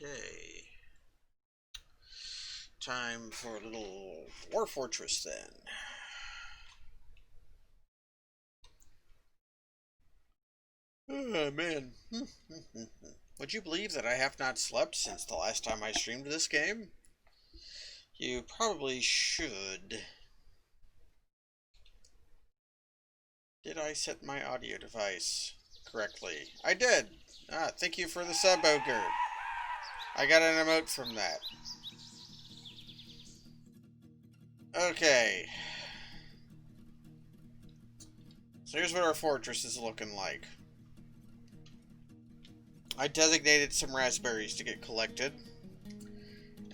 Okay. Time for a little War Fortress then. Oh, man. Would you believe that I have not slept since the last time I streamed this game? You probably should. Did I set my audio device correctly? I did! Ah, thank you for the sub, Ogre. I got an emote from that. Okay. So here's what our fortress is looking like. I designated some raspberries to get collected.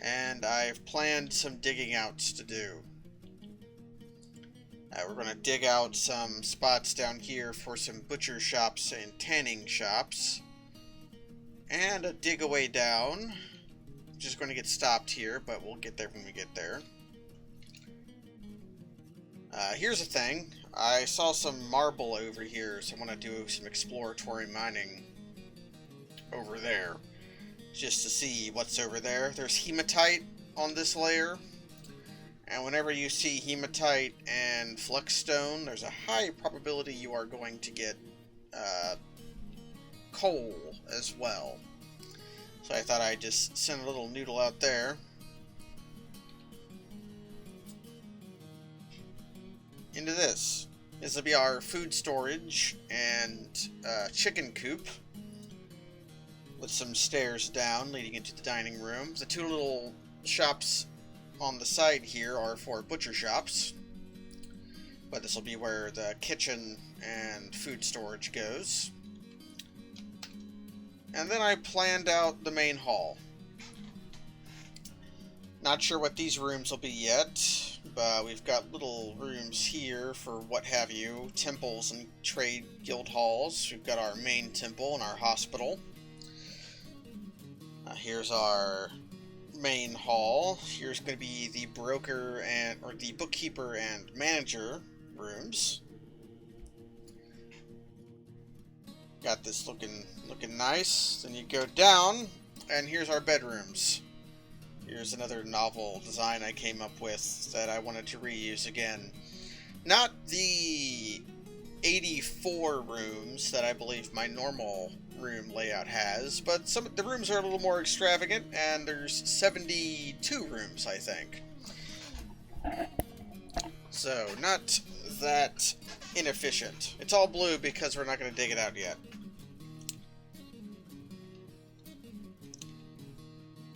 And I've planned some digging outs to do. We're going to dig out some spots down here for some butcher shops and tanning shops. And a dig away down. Just going to get stopped here, but we'll get there when we get there. Here's the thing. I saw some marble over here, so I want to do some exploratory mining over there. Just to see what's over there. There's hematite on this layer. And whenever you see hematite and flexstone, there's a high probability you are going to get coal as well. So I thought I'd just send a little noodle out there. Into this. This will be our food storage and chicken coop. With some stairs down leading into the dining room. The two little shops on the side here are for butcher shops. But this will be where the kitchen and food storage goes. And then I planned out the main hall. Not sure what these rooms will be yet, but we've got little rooms here for what have you, temples and trade guild halls. We've got our main temple and our hospital. Here's our main hall. Here's going to be the broker or the bookkeeper and manager rooms. Got this looking nice. Then you go down, and here's our bedrooms. Here's another novel design I came up with that I wanted to reuse again. Not the 84 rooms that I believe my normal room layout has, but some of the rooms are a little more extravagant, and there's 72 rooms, I think. So, not that inefficient. It's all blue because we're not going to dig it out yet.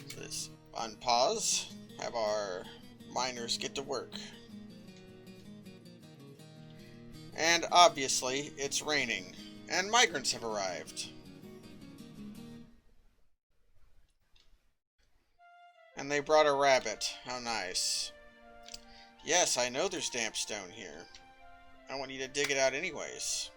So let's unpause, have our miners get to work. And obviously, it's raining, and migrants have arrived. And they brought a rabbit. How nice. Yes, I know there's damp stone here. I want you to dig it out anyways.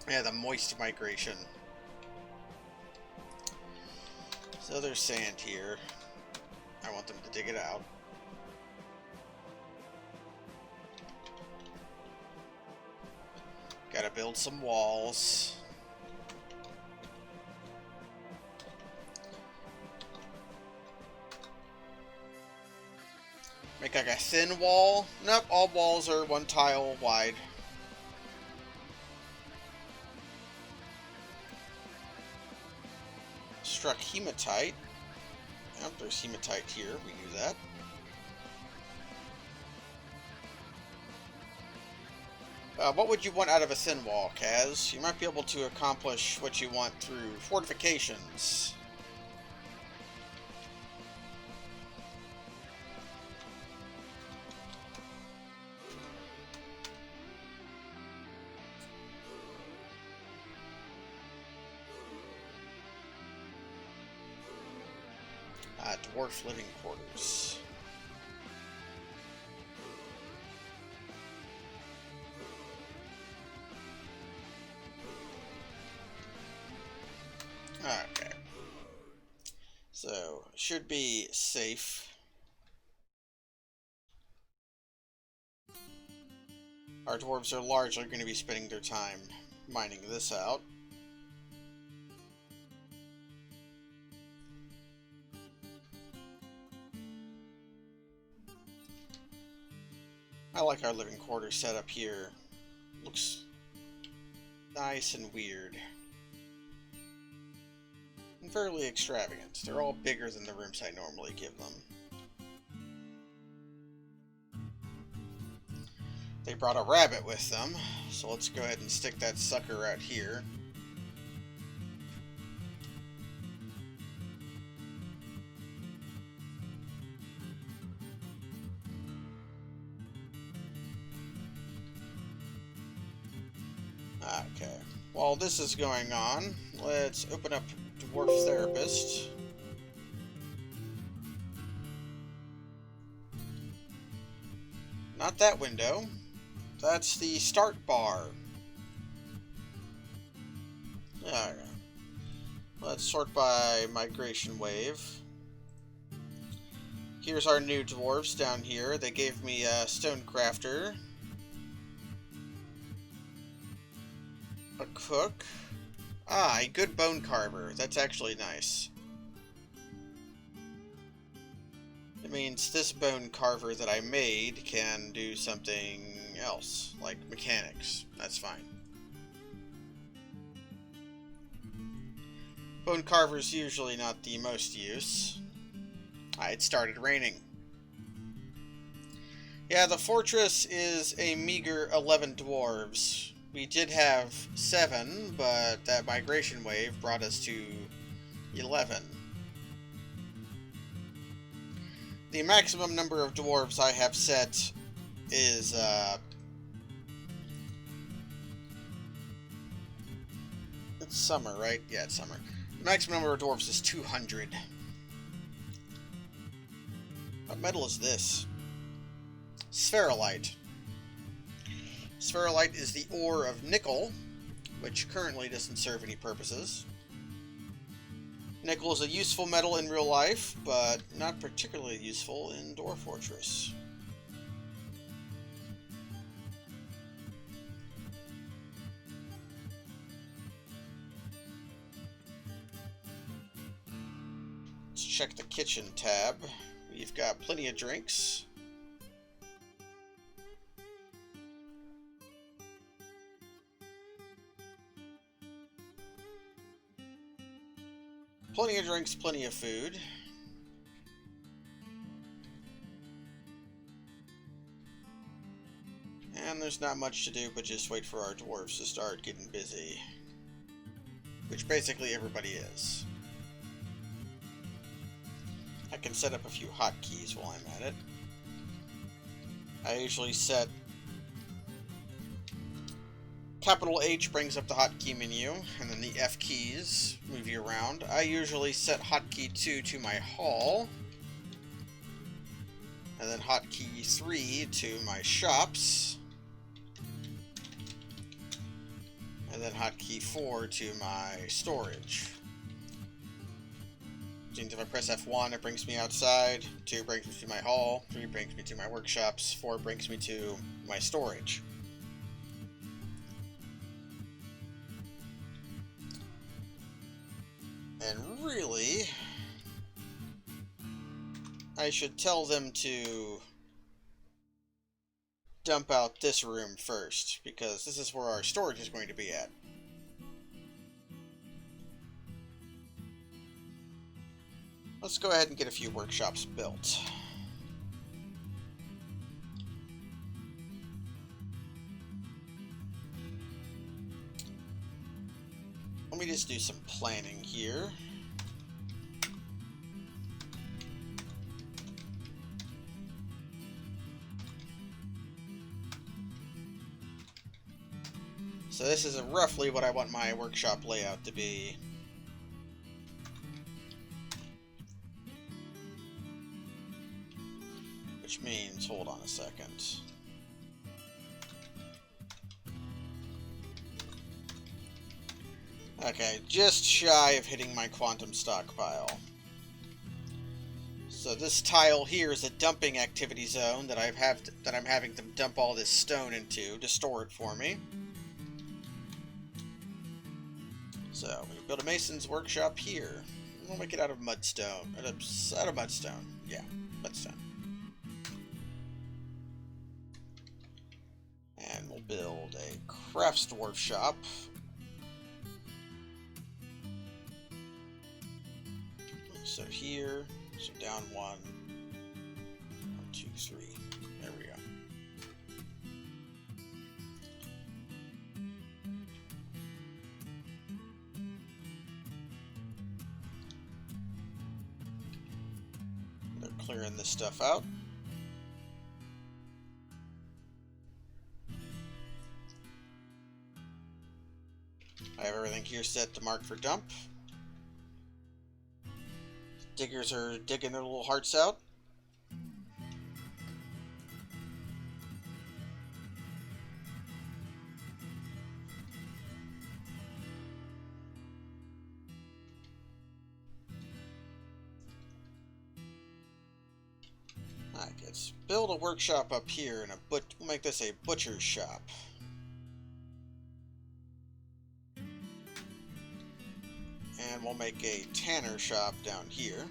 Yeah, the moist migration. So there's sand here. I want them to dig it out. Gotta build some walls. Make like a thin wall. Nope, all walls are one tile wide. Struck hematite. Yep, there's hematite here. We knew that. What would you want out of a thin wall, Kaz? You might be able to accomplish what you want through fortifications. Dwarf living quarters. Okay. So, should be safe. Our dwarves are largely going to be spending their time mining this out. I like our living quarters setup here. Looks nice and weird. And fairly extravagant. They're all bigger than the rooms I normally give them. They brought a rabbit with them, so let's go ahead and stick that sucker out here. Okay, while this is going on, let's open up Dwarf Therapist. Not that window. That's the start bar. Alright. Let's sort by migration wave. Here's our new dwarves down here. They gave me a stone crafter, a cook, a good bone carver. That's actually nice. It means this bone carver that I made can do something else, like mechanics. That's fine. Bone carver's usually not the most use. It started raining. Yeah, the fortress is a meager 11 dwarves. We did have 7, but that migration wave brought us to 11. The maximum number of dwarves I have set is, it's summer, right? Yeah, it's summer. The maximum number of dwarves is 200. What metal is this? Spherolite. Spherolite is the ore of nickel, which currently doesn't serve any purposes. Nickel is a useful metal in real life, but not particularly useful in Dwarf Fortress. Let's check the kitchen tab. We've got plenty of drinks. Plenty of drinks, plenty of food. And there's not much to do but just wait for our dwarves to start getting busy. Which basically everybody is. I can set up a few hotkeys while I'm at it. I usually set Capital H brings up the hotkey menu, and then the F keys move you around. I usually set hotkey 2 to my hall, and then hotkey 3 to my shops, and then hotkey 4 to my storage. Which means if I press F1, it brings me outside, 2 brings me to my hall, 3 brings me to my workshops, 4 brings me to my storage. And really, I should tell them to dump out this room first, because this is where our storage is going to be at. Let's go ahead and get a few workshops built. Let me just do some planning here. So this is roughly what I want my workshop layout to be. Which means, hold on a second. Okay, just shy of hitting my quantum stockpile. So this tile here is a dumping activity zone that I'm having to dump all this stone into to store it for me. So we build a mason's workshop here. We'll make it out of mudstone. Out of mudstone. Yeah, mudstone. And we'll build a crafts dwarf shop. So here, so down 1, 2, 3. There we go. They're clearing this stuff out. I have everything here set to mark for dump. Diggers are digging their little hearts out. Alright, let's build a workshop up here and we'll make this a butcher's shop. And we'll make a tanner shop down here.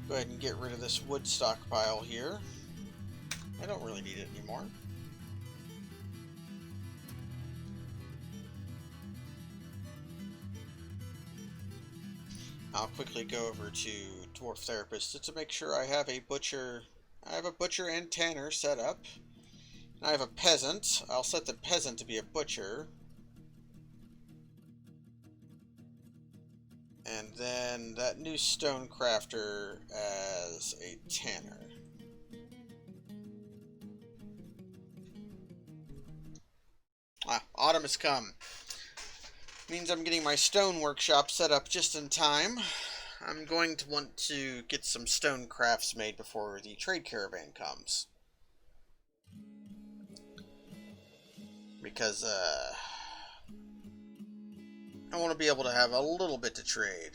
Go ahead and get rid of this wood stockpile here. I don't really need it anymore. I'll quickly go over to Dwarf Therapist to make sure I have a butcher. I have a butcher and tanner set up. I have a peasant. I'll set the peasant to be a butcher. And then that new stone crafter as a tanner. Autumn has come. Means I'm getting my stone workshop set up just in time. I'm going to want to get some stone crafts made before the trade caravan comes. Because, I want to be able to have a little bit to trade.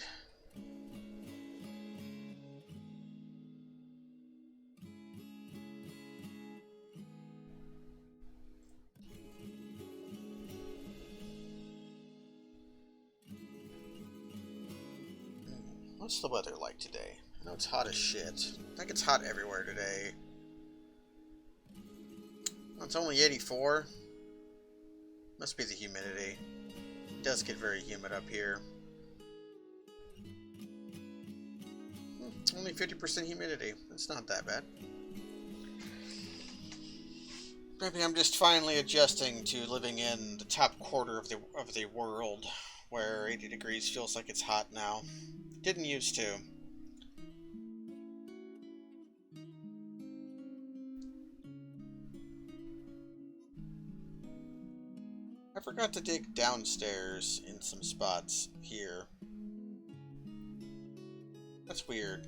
What's the weather like today? I know it's hot as shit. I think it's hot everywhere today. Well, it's only 84. Must be the humidity. It does get very humid up here. Only 50% humidity. It's not that bad. Maybe I'm just finally adjusting to living in the top quarter of the world, where 80 degrees feels like it's hot now. Didn't used to. I forgot to dig downstairs in some spots here. That's weird.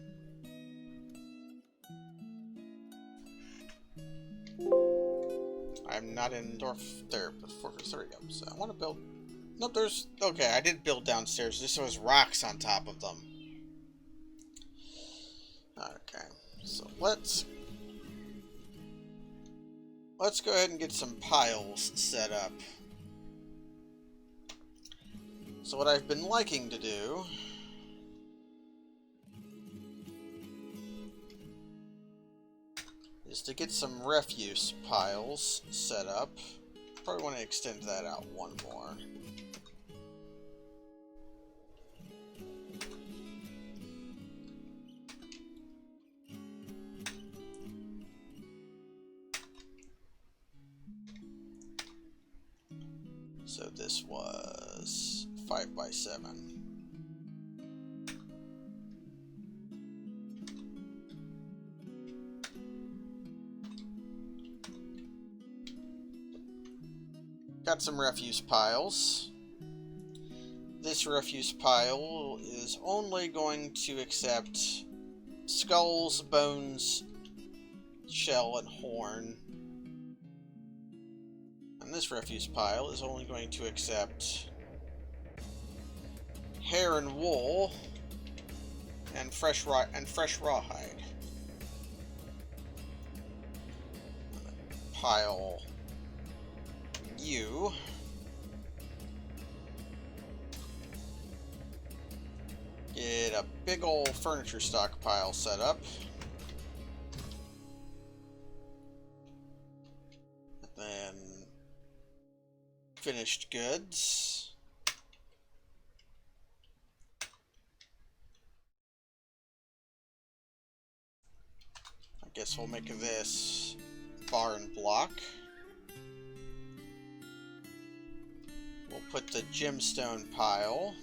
I'm not in Dwarf Therapist. There we go. So I want to build... Nope, there's... Okay, I did build downstairs. Just there was rocks on top of them. Okay, so let's go ahead and get some piles set up. So what I've been liking to do is to get some refuse piles set up. Probably want to extend that out one more. So this was 5 by 7. Got some refuse piles. This refuse pile is only going to accept skulls, bones, shell, and horn. And this refuse pile is only going to accept hair and wool and fresh rawhide. stockpile you. Get a big old furniture stockpile set up. And then finished goods. I guess we'll make this barn block. We'll put the gemstone pile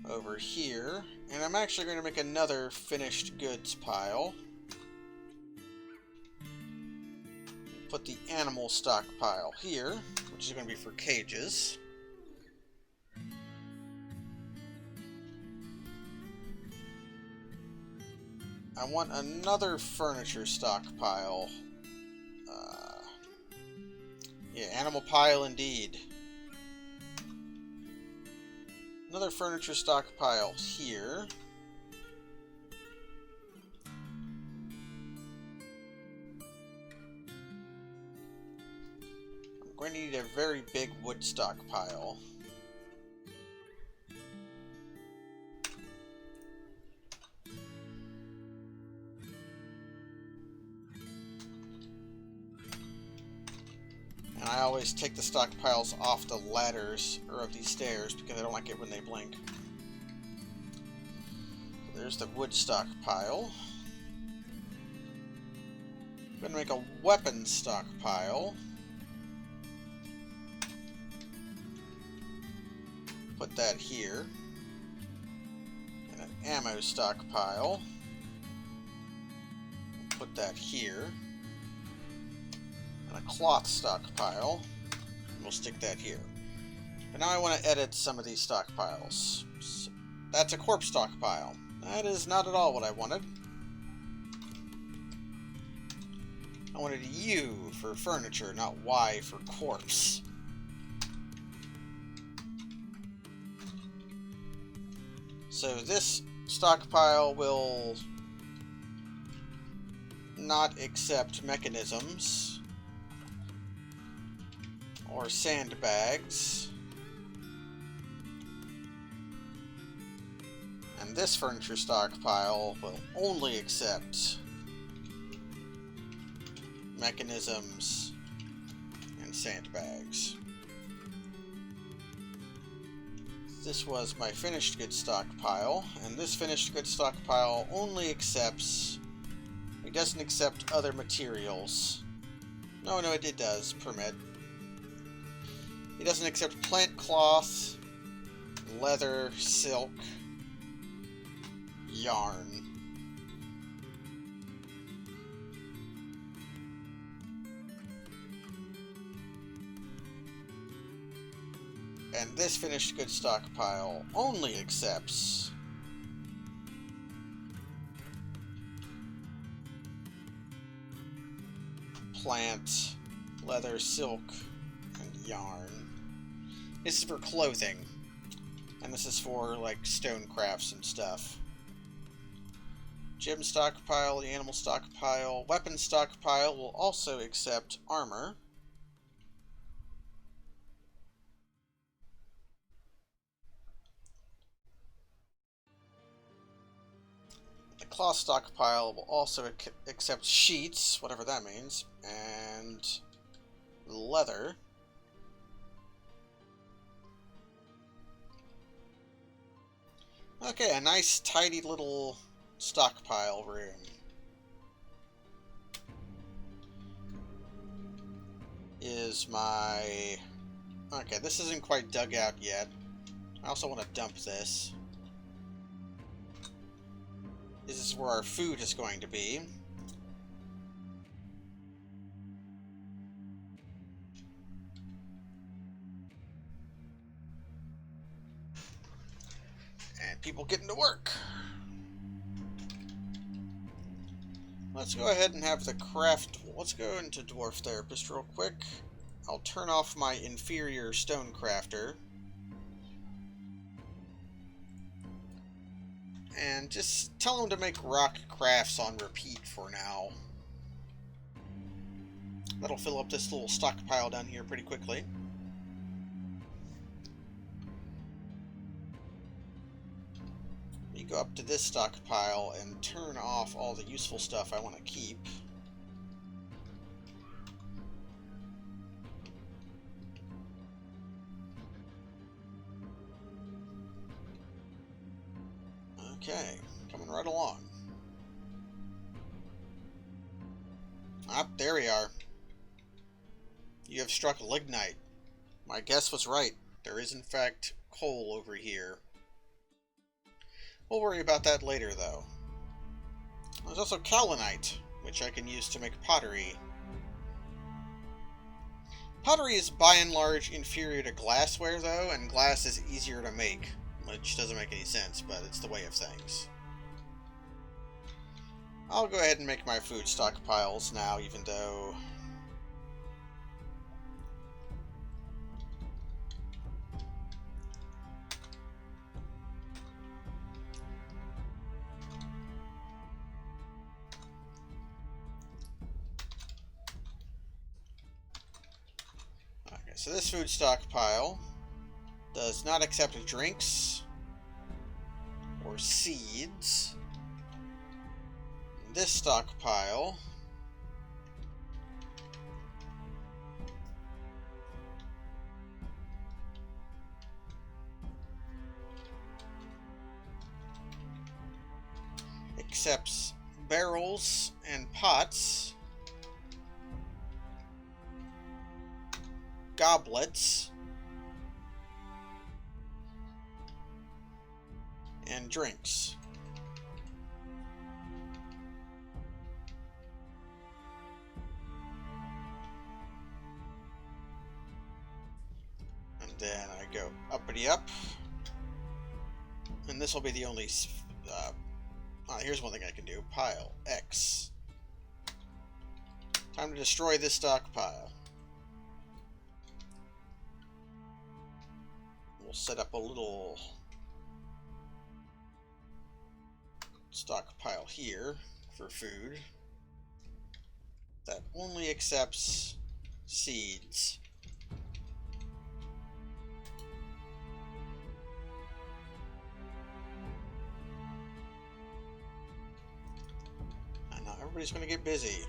over here, and I'm actually going to make another finished goods pile. Put the animal stockpile here, which is going to be for cages. I want another furniture stockpile. Yeah, animal pile indeed. Another furniture stockpile here. I'm going to need a very big wood stockpile. And I always take the stockpiles off the ladders, or of these stairs, because I don't like it when they blink. So there's the wood stockpile. I'm going to make a weapon stockpile. Put that here. And an ammo stockpile. Put that here. And a cloth stockpile. And we'll stick that here. But now I want to edit some of these stockpiles. So that's a corpse stockpile. That is not at all what I wanted. I wanted U for furniture, not Y for corpse. So this stockpile will not accept mechanisms or sandbags. And this furniture stockpile will only accept mechanisms and sandbags. This was my finished goods stockpile, and this finished goods stockpile only accepts... It doesn't accept other materials. No, it does. Permit. It doesn't accept plant cloth, leather, silk, yarn. And this finished goods stockpile only accepts plant, leather, silk, and yarn. This is for clothing. And this is for, like, stone crafts and stuff. Gem stockpile, the animal stockpile. Weapon stockpile will also accept armor. The cloth stockpile will also accept sheets, whatever that means, and leather. Okay, a nice tidy little stockpile room. Is my... Okay, this isn't quite dug out yet. I also want to dump this. This is where our food is going to be. And people getting to work. Let's go ahead and have the craft... Let's go into Dwarf Therapist real quick. I'll turn off my inferior stone crafter. and just tell them to make rock crafts on repeat for now. That'll fill up this little stockpile down here pretty quickly. You go up to this stockpile and turn off all the useful stuff I want to keep. Okay, coming right along. Ah, there we are. You have struck lignite. My guess was right. There is in fact coal over here. We'll worry about that later, though. There's also kaolinite, which I can use to make pottery. Pottery is by and large inferior to glassware, though, and glass is easier to make, which doesn't make any sense, but it's the way of things. I'll go ahead and make my food stockpiles now, even though... So this food stockpile does not accept drinks or seeds. This stockpile accepts barrels and pots, goblets, and drinks. And then I go uppity up. And this will be the only... here's one thing I can do. Pile X. Time to destroy this stockpile. We'll set up a little stockpile here for food that only accepts seeds. And now everybody's going to get busy.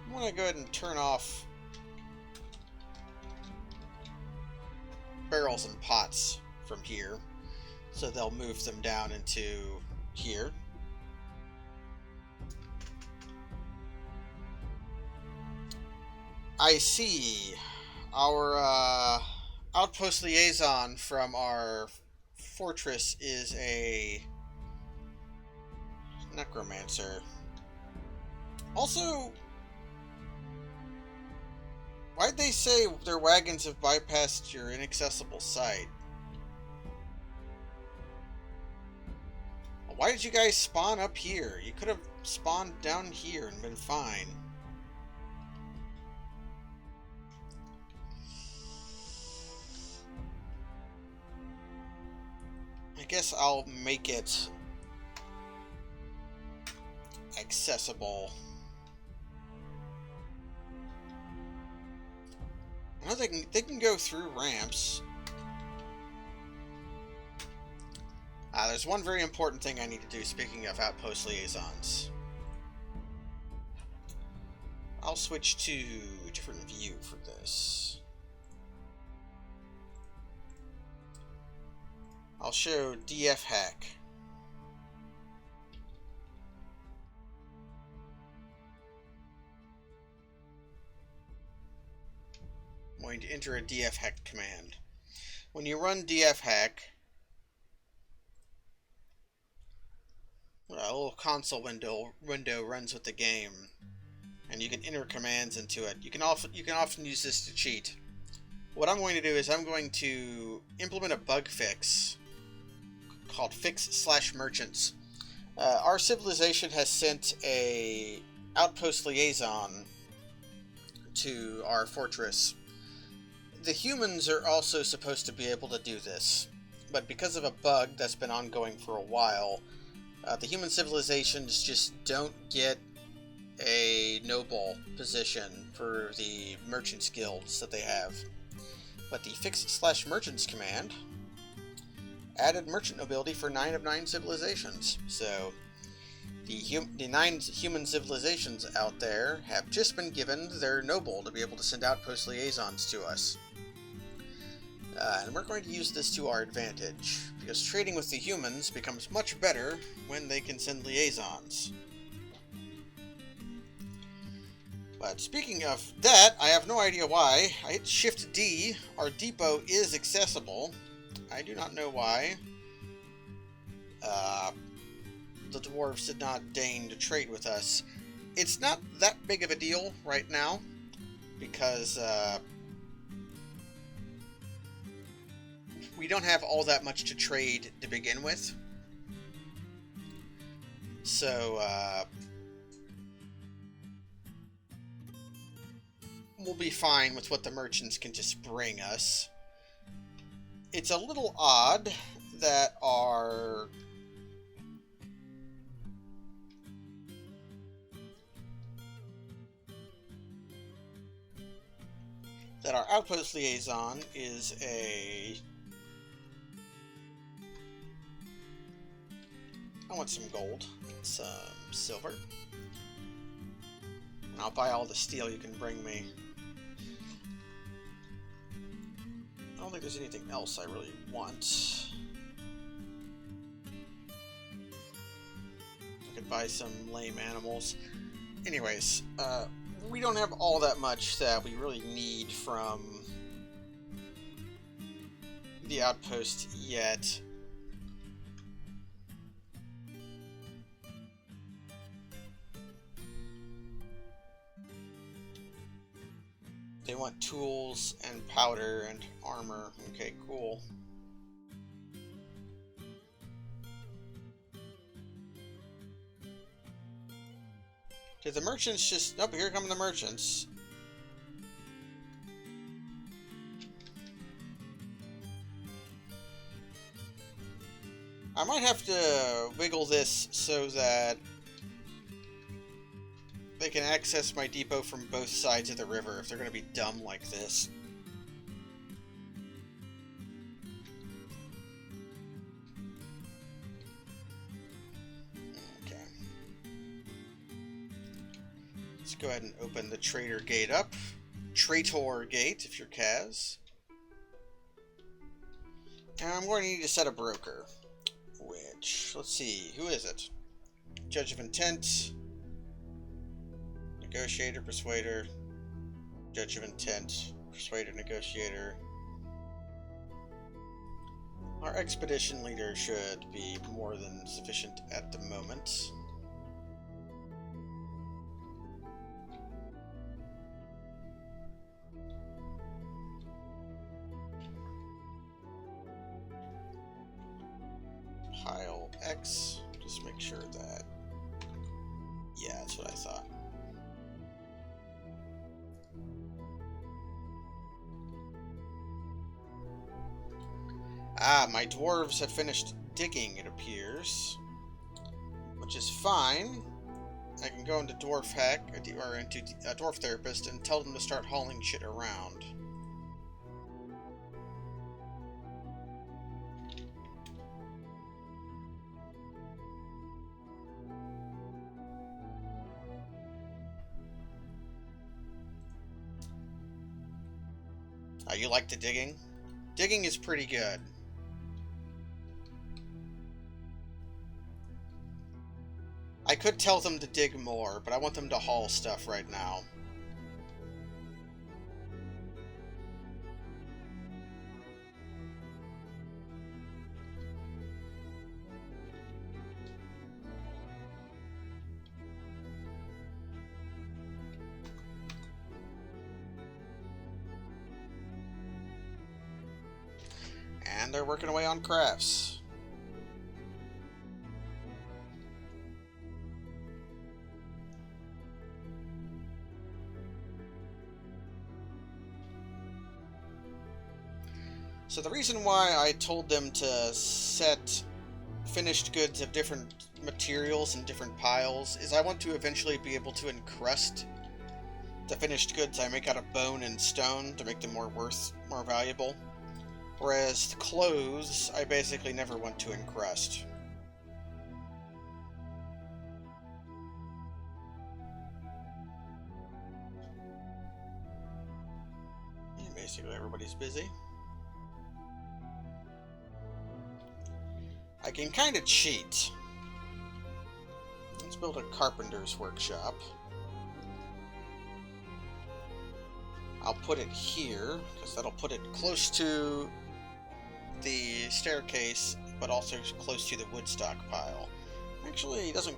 I'm going to go ahead and turn off barrels and pots from here, so they'll move them down into here. I see our outpost liaison from our fortress is a necromancer. Also, why'd they say their wagons have bypassed your inaccessible site? Why did you guys spawn up here? You could have spawned down here and been fine. I guess I'll make it accessible. I know they can go through ramps. There's one very important thing I need to do, speaking of outpost liaisons. I'll switch to a different view for this. I'll show DF hack. I'm going to enter a DF hack command. When you run DF hack, a little console window runs with the game, and you can enter commands into it. You can often use this to cheat. What I'm going to do is I'm going to implement a bug fix called fix/merchants. Our civilization has sent a outpost liaison to our fortress. The humans are also supposed to be able to do this, but because of a bug that's been ongoing for a while, the human civilizations just don't get a noble position for the merchants guilds that they have. But the Fix/Merchants command added merchant nobility for 9 of 9 civilizations. So the 9 human civilizations out there have just been given their noble to be able to send outpost liaisons to us. And we're going to use this to our advantage, because trading with the humans becomes much better when they can send liaisons. But speaking of that, I have no idea why. I hit Shift D. Our depot is accessible. I do not know why. The dwarves did not deign to trade with us. It's not that big of a deal right now, because we don't have all that much to trade to begin with. So, we'll be fine with what the merchants can just bring us. It's a little odd that our outpost liaison is a... I want some gold and some silver. And I'll buy all the steel you can bring me. I don't think there's anything else I really want. I could buy some lame animals. Anyways, we don't have all that much that we really need from the outpost yet. They want tools and powder and armor. Okay, cool. Did the merchants just... Nope, here come the merchants. I might have to wiggle this so that they can access my depot from both sides of the river if they're going to be dumb like this. Okay. Let's go ahead and open the trader gate up. Traitor gate, if you're Kaz. And I'm going to need to set a broker. Which, let's see, who is it? Judge of Intent. Negotiator, Persuader, Judge of Intent, Persuader, Negotiator. Our expedition leader should be more than sufficient at the moment. Pile X, just make sure that... Yeah, that's what I thought. Ah, my dwarves have finished digging, it appears. Which is fine. I can go into Dwarf Hack, or into Dwarf Therapist, and tell them to start hauling shit around. You like the digging? Digging is pretty good. I could tell them to dig more, but I want them to haul stuff right now. And they're working away on crafts. So the reason why I told them to set finished goods of different materials in different piles is I want to eventually be able to encrust the finished goods I make out of bone and stone to make them more valuable. Whereas the clothes, I basically never want to encrust. And basically everybody's busy. I can kind of cheat. Let's build a carpenter's workshop. I'll put it here, because that'll put it close to the staircase, but also close to the wood stockpile. Actually, it doesn't...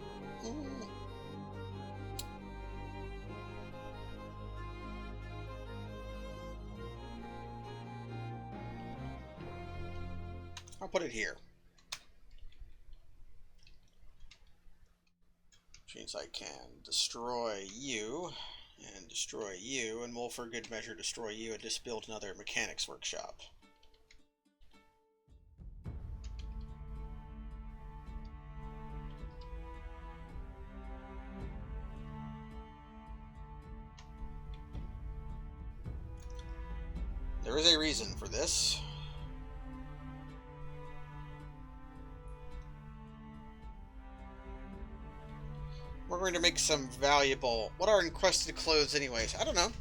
I'll put it here. Which means I can destroy you, and we'll for good measure destroy you and just build another mechanics workshop. There is a reason for this. We're going to make some valuable... What are encrusted clothes anyways? I don't know.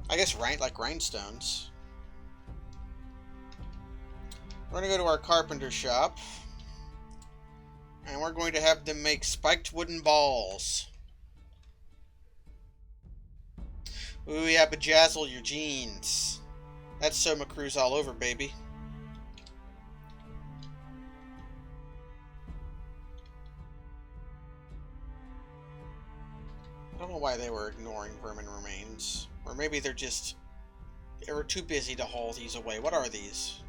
I guess like rhinestones. We're going to go to our carpenter shop. And we're going to have them make spiked wooden balls. Ooh, yeah, bejazzle your jeans. That's Soma Cruz all over, baby. I don't know why they were ignoring vermin remains. Or maybe they were too busy to haul these away. What are these?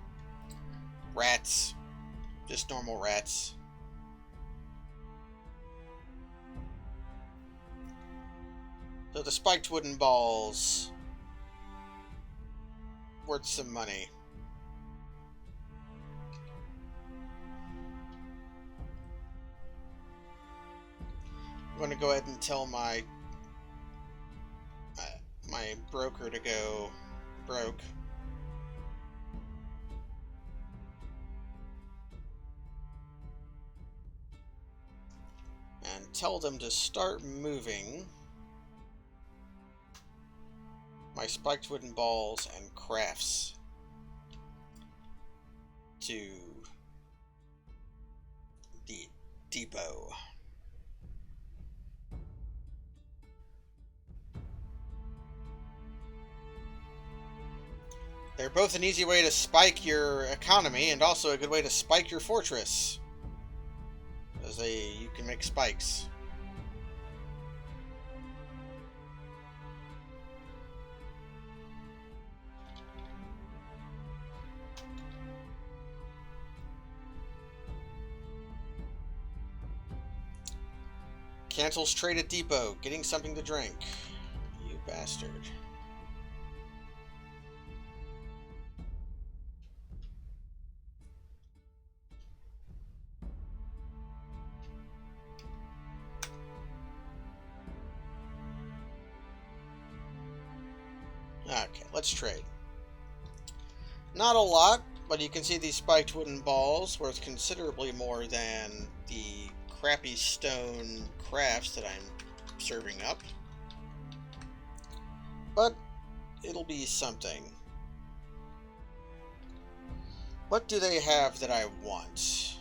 Rats. Just normal rats. So the spiked wooden balls. Worth some money. I'm going to go ahead and tell my broker to go broke. And tell them to start moving my spiked wooden balls and crafts to the depot. They're both an easy way to spike your economy and also a good way to spike your fortress. As you can make spikes. Cancels trade at depot. Getting something to drink. You bastard. Okay, let's trade. Not a lot, but you can see these spiked wooden balls worth considerably more than the crappy stone crafts that I'm serving up. But it'll be something. What do they have that I want?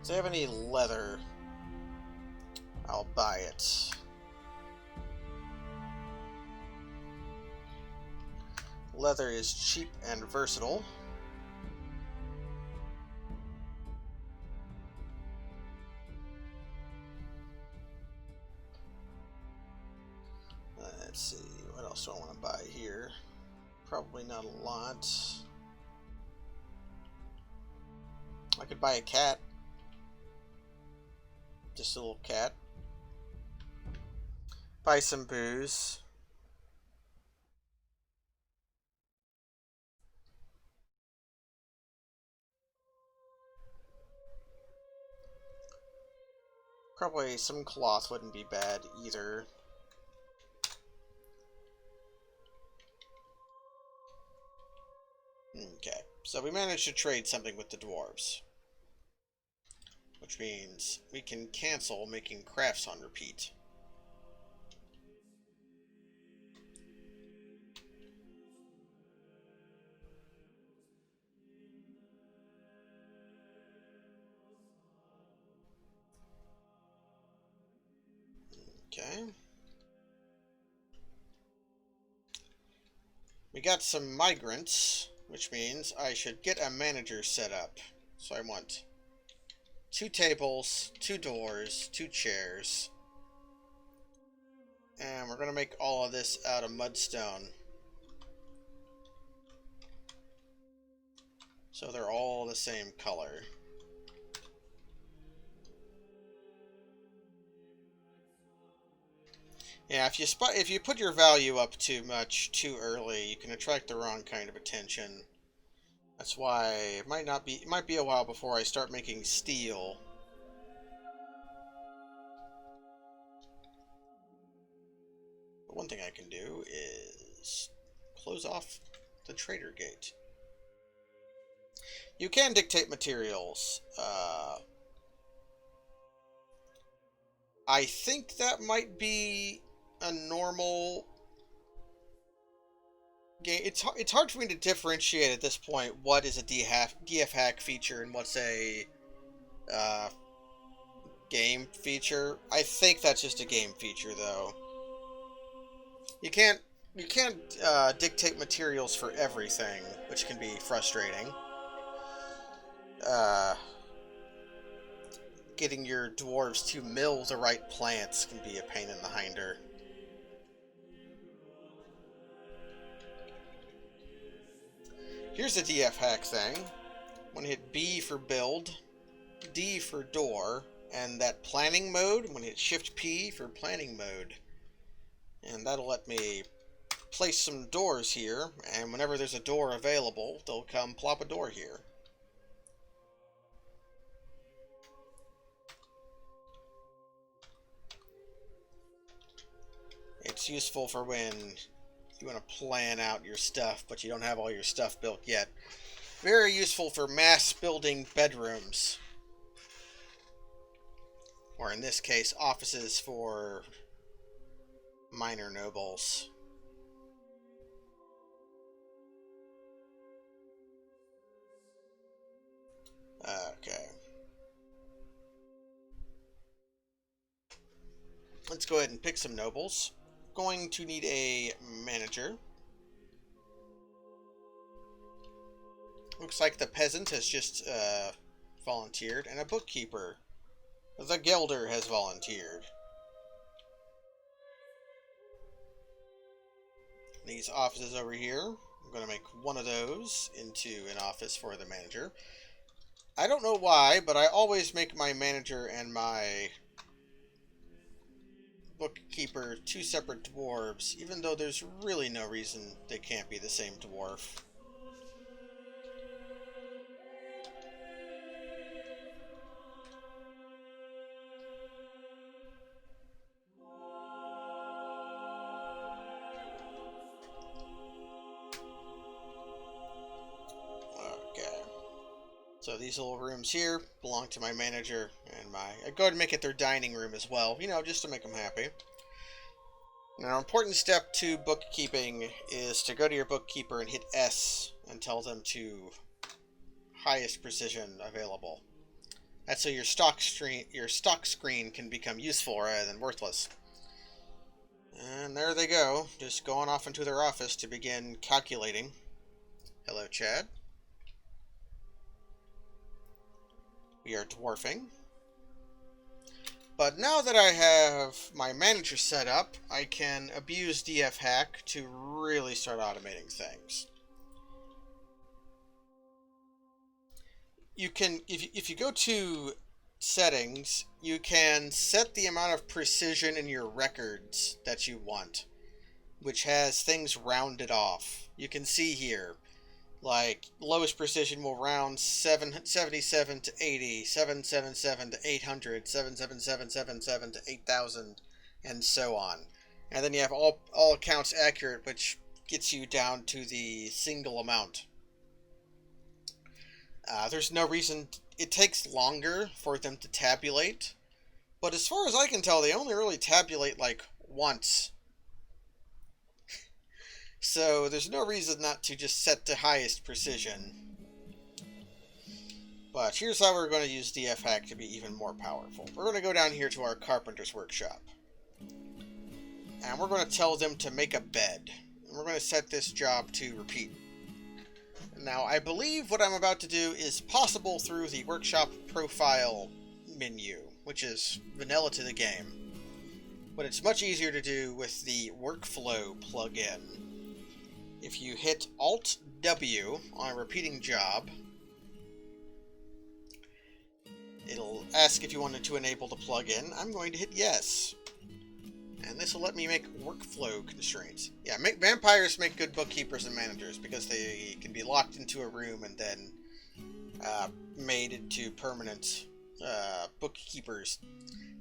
Do they have any leather? I'll buy it. Leather is cheap and versatile. Let's see, what else do I want to buy here? Probably not a lot. I could buy a cat. Just a little cat. Buy some booze. Probably some cloth wouldn't be bad either. Okay, so we managed to trade something with the dwarves. Which means we can cancel making crafts on repeat. Okay. We got some migrants, which means I should get a manager set up. So I want 2 tables, 2 doors, 2 chairs. And we're going to make all of this out of mudstone. So they're all the same color. Yeah, if you put your value up too much too early, you can attract the wrong kind of attention. That's why it might be a while before I start making steel. But one thing I can do is close off the trader gate. You can dictate materials. I think that might be a normal game. It's hard for me to differentiate at this point what is a DF hack feature and what's a game feature. I think that's just a game feature, though. You can't dictate materials for everything, which can be frustrating. Getting your dwarves to mill the right plants can be a pain in the hinder. Here's the DF hack thing. I'm going to hit B for build, D for door, and that planning mode, I'm going to hit Shift P for planning mode. And that'll let me place some doors here, and whenever there's a door available, they'll come plop a door here. It's useful for when you want to plan out your stuff, but you don't have all your stuff built yet. Very useful for mass building bedrooms. Or in this case, offices for minor nobles. Okay. Let's go ahead and pick some nobles. Going to need a manager. Looks like the peasant has just volunteered, and a bookkeeper. The Gelder has volunteered. These offices over here, I'm going to make one of those into an office for the manager. I don't know why, but I always make my manager and my bookkeeper 2 separate dwarves, even though there's really no reason they can't be the same dwarf. So these little rooms here belong to my manager and I go ahead and make it their dining room as well, you know, just to make them happy. Now, an important step to bookkeeping is to go to your bookkeeper and hit S and tell them to highest precision available. That's so your stock screen can become useful rather than worthless. And there they go, just going off into their office to begin calculating. Hello, Chad. We are dwarfing. But now that I have my manager set up, I can abuse DF hack to really start automating things. You can, if you go to settings, you can set the amount of precision in your records that you want, which has things rounded off. You can see here, like, lowest precision will round 777 to 80, 777 to 800, 77777 to 8000, and so on. And then you have all accounts accurate, which gets you down to the single amount. There's no reason... It takes longer for them to tabulate, but as far as I can tell, they only really tabulate, like, once. So there's no reason not to just set to highest precision. But here's how we're going to use DF hack to be even more powerful. We're going to go down here to our carpenter's workshop. And we're going to tell them to make a bed. And we're going to set this job to repeat. Now, I believe what I'm about to do is possible through the workshop profile menu, which is vanilla to the game. But it's much easier to do with the workflow plugin. If you hit Alt-W on a repeating job, it'll ask if you wanted to enable the plugin. I'm going to hit yes. And this will let me make workflow constraints. Yeah, vampires make good bookkeepers and managers because they can be locked into a room and then made into permanent bookkeepers.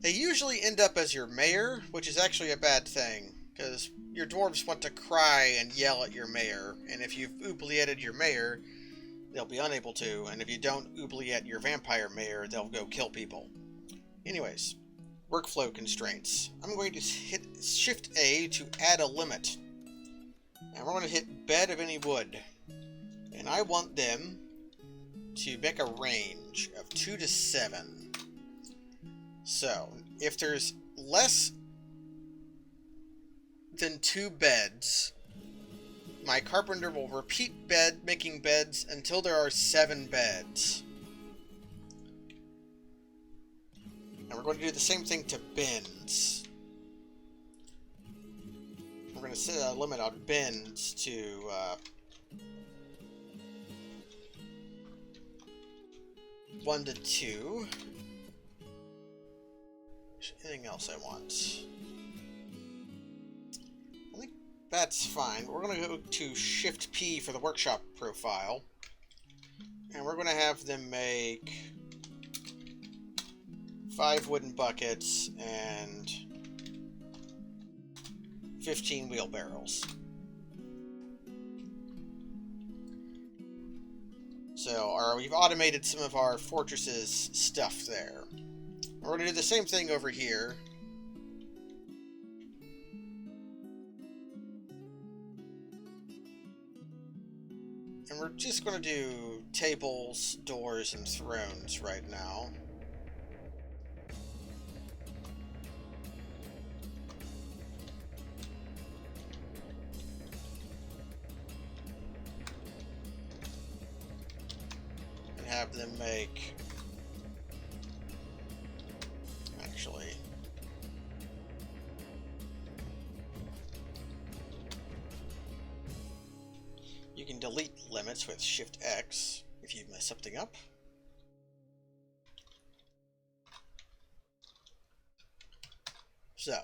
They usually end up as your mayor, which is actually a bad thing, because your dwarves want to cry and yell at your mayor, and if you've oublieted your mayor, they'll be unable to, and if you don't oubliette your vampire mayor, they'll go kill people. Anyways, workflow constraints. I'm going to hit Shift A to add a limit. And we're going to hit bed of any wood. And I want them to make a range of 2 to 7. So, if there's less than 2 beds, my carpenter will repeat making beds until there are 7 beds. And we're going to do the same thing to bins. We're going to set a limit on bins to 1 to 2. Anything else I want? I think that's fine. We're going to go to Shift P for the workshop profile. And we're going to have them make 5 wooden buckets and 15 wheelbarrows. So we've automated some of our fortresses stuff there. We're going to do the same thing over here. And we're just going to do tables, doors, and thrones right now. And have them make... Actually... You can delete limits with Shift X if you mess something up. So,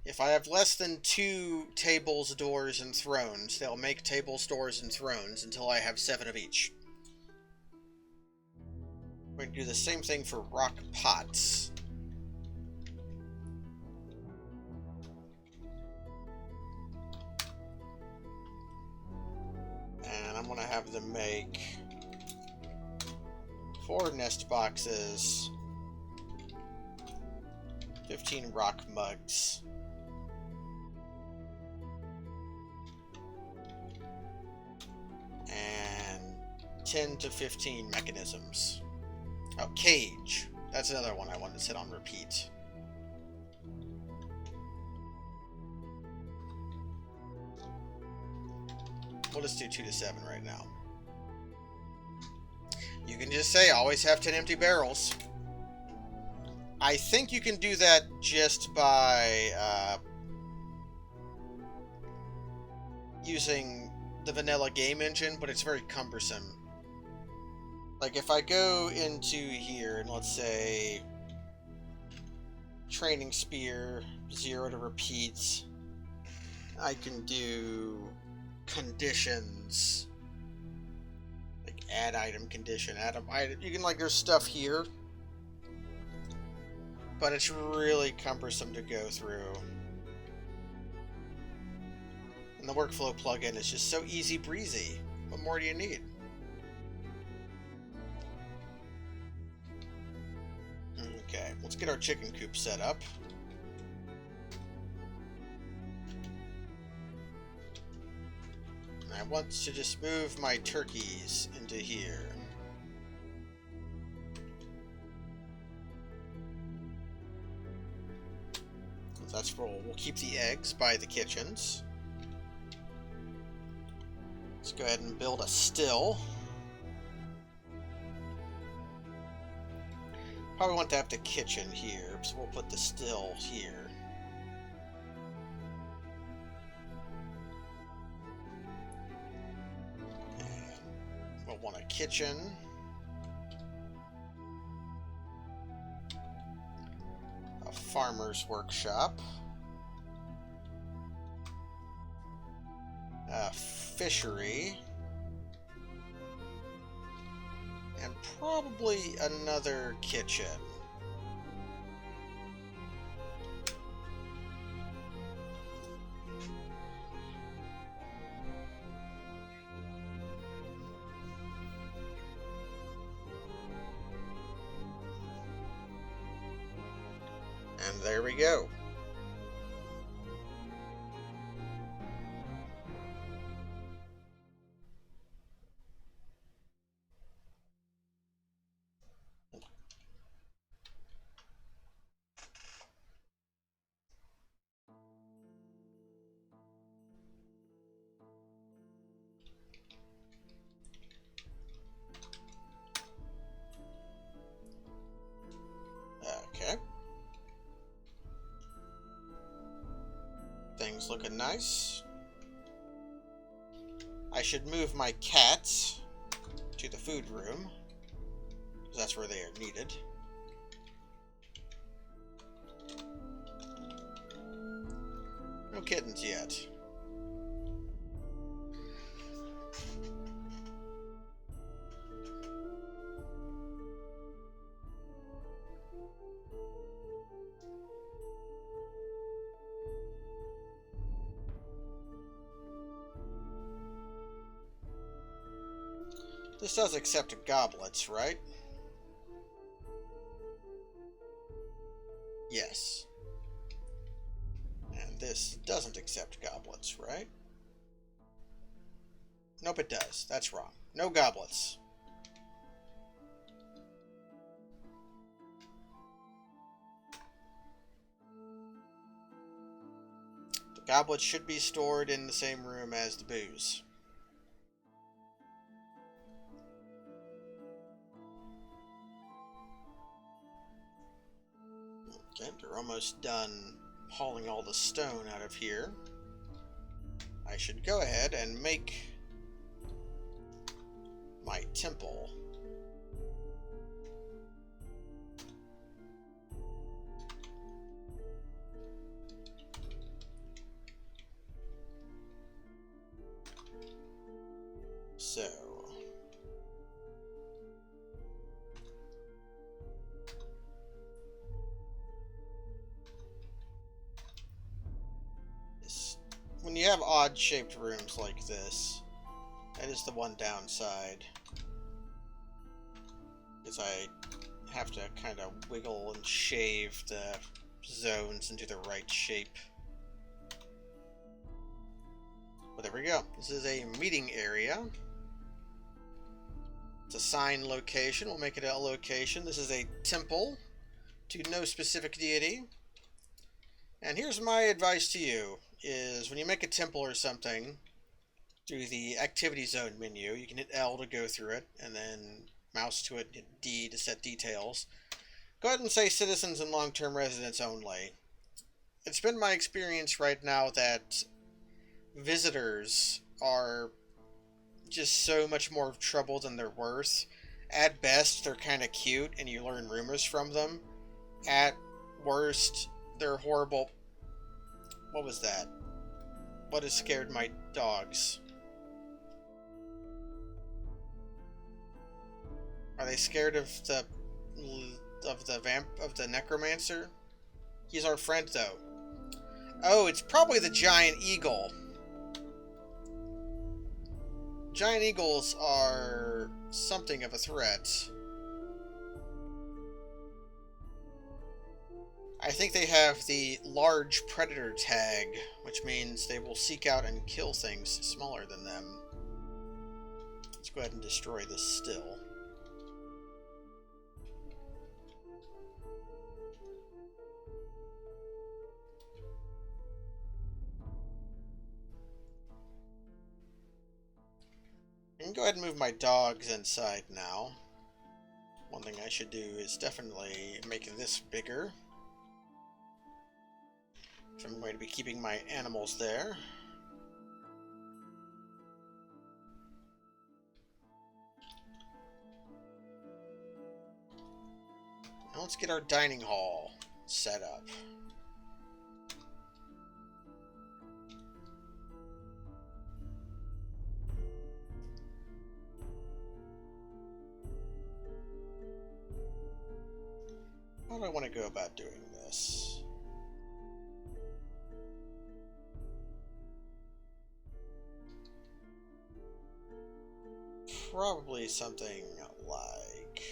if I have less than 2 tables, doors, and thrones, they'll make tables, doors, and thrones until I have 7 of each. We're going to do the same thing for rock pots. And I'm going to have them make 4 nest boxes, 15 rock mugs, and 10 to 15 mechanisms. Oh, cage. That's another one I wanted to set on repeat. We'll just do 2 to 7 right now. You can just say, always have 10 empty barrels. I think you can do that just by using the vanilla game engine, but it's very cumbersome. Like, if I go into here, and let's say training spear, 0 to repeats. I can do conditions, like add item condition, add item. You can, like, there's stuff here, but it's really cumbersome to go through. And the workflow plugin is just so easy breezy. What more do you need? Okay, let's get our chicken coop set up. I want to just move my turkeys into here. That's where we'll keep the eggs by the kitchens. Let's go ahead and build a still. Probably want to have the kitchen here, so we'll put the still here. And we'll want a kitchen. A farmer's workshop. A fishery. And probably another kitchen. And there we go. Okay. Things looking nice. I should move my cats to the food room, because that's where they are needed. No kittens yet. This does accept goblets, right? Yes. And this doesn't accept goblets, right? Nope, it does. That's wrong. No goblets. The goblets should be stored in the same room as the booze. Okay, they're almost done hauling all the stone out of here. I should go ahead and make my temple. So when you have odd-shaped rooms like this, that is the one downside. Is I have to kind of wiggle and shave the zones into the right shape. But there we go. This is a meeting area. It's a sign location. We'll make it a location. This is a temple to no specific deity. And here's my advice to you, is when you make a temple or something, through the activity zone menu, you can hit L to go through it, and then mouse to it, hit D to set details. Go ahead and say citizens and long-term residents only. It's been my experience right now that visitors are just so much more trouble than they're worth. At best, they're kind of cute, and you learn rumors from them. At worst. They're horrible. What was that? What has scared my dogs? Are they scared of the necromancer? He's our friend, though. Oh, it's probably the giant eagle. Giant eagles are something of a threat. I think they have the large predator tag, which means they will seek out and kill things smaller than them. Let's go ahead and destroy this still. I can go ahead and move my dogs inside now. One thing I should do is definitely make this bigger. So I'm going to be keeping my animals there. Now let's get our dining hall set up. How do I want to go about doing this? Probably something like...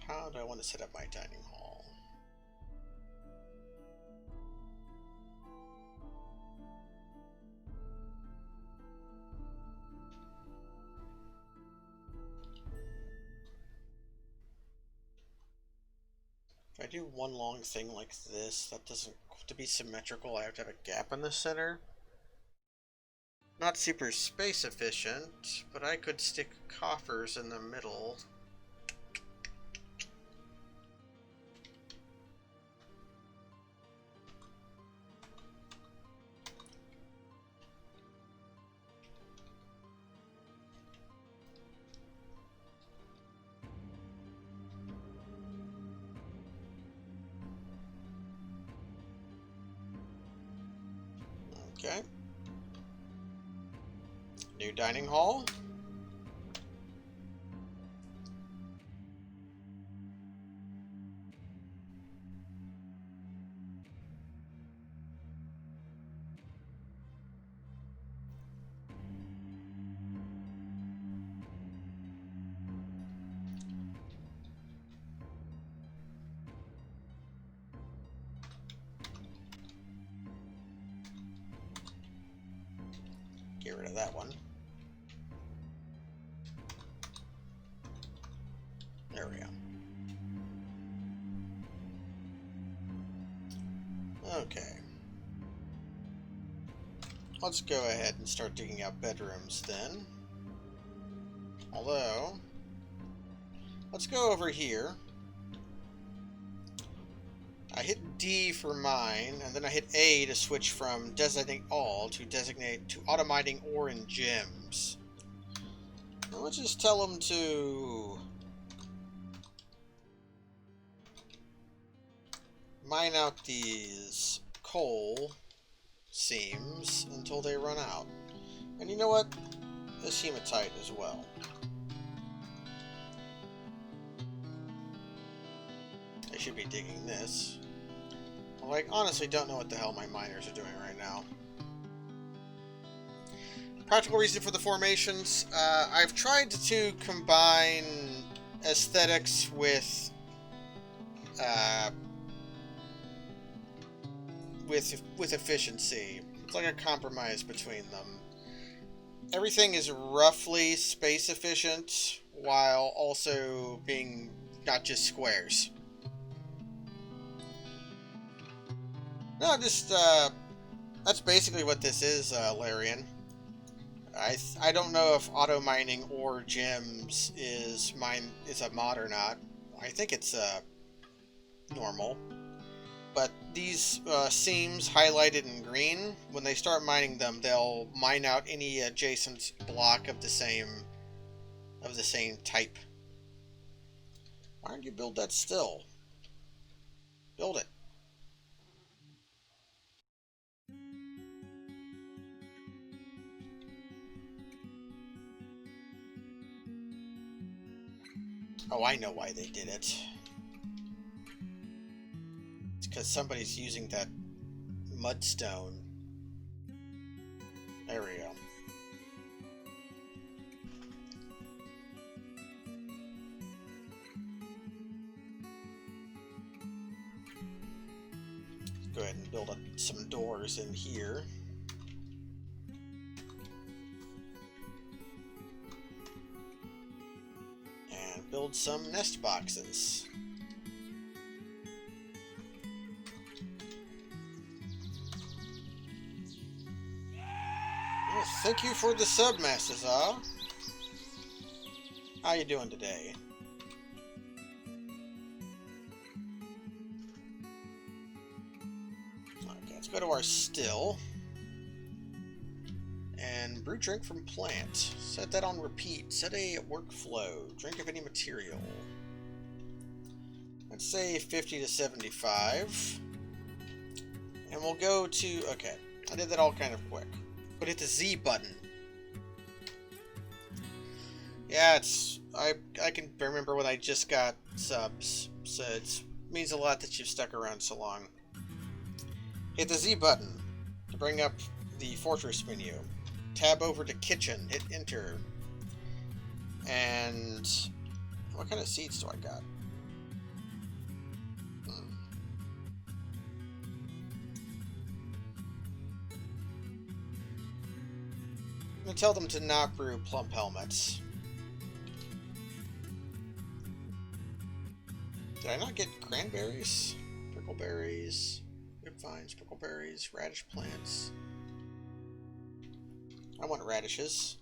How do I want to set up my dining hall? If I do one long thing like this, that doesn't... To be symmetrical, I have to have a gap in the center. Not super space efficient, but I could stick coffers in the middle. Okay. New dining hall. Get rid of that one. There we go. Okay. Let's go ahead and start digging out bedrooms then. Although, let's go over here. I hit D for mine, and then I hit A to switch from designate all to designate to automating ore and gems. Now let's just tell them to mine out these coal seams until they run out. And you know what? This hematite as well. I should be digging this. Well, I honestly don't know what the hell my miners are doing right now. Practical reason for the formations. I've tried to combine aesthetics with efficiency. It's like a compromise between them. Everything is roughly space efficient while also being not just squares. No, just that's basically what this is, Larian. I don't know if auto mining or gems is a mod or not. I think it's normal. But these seams highlighted in green, when they start mining them, they'll mine out any adjacent block of the same type. Why don't you build that still? Build it. Oh, I know why they did it. It's because somebody's using that mudstone. There we go. Go ahead and build some doors in here. And build some nest boxes. Well, thank you for the sub, Mastaza. How you doing today? Go to our still and brew drink from plant. Set that on repeat. Set a workflow. Drink of any material. Let's say 50 to 75. And we'll go to... Okay, I did that all kind of quick. But hit the Z button. Yeah, it's... I can remember when I just got subs, so it means a lot that you've stuck around so long. Hit the Z button to bring up the fortress menu. Tab over to kitchen, hit enter. And what kind of seeds do I got? I'm going to tell them to not brew plump helmets. Did I not get cranberries? Prickleberries? Vines, prickleberries, radish plants. I want radishes.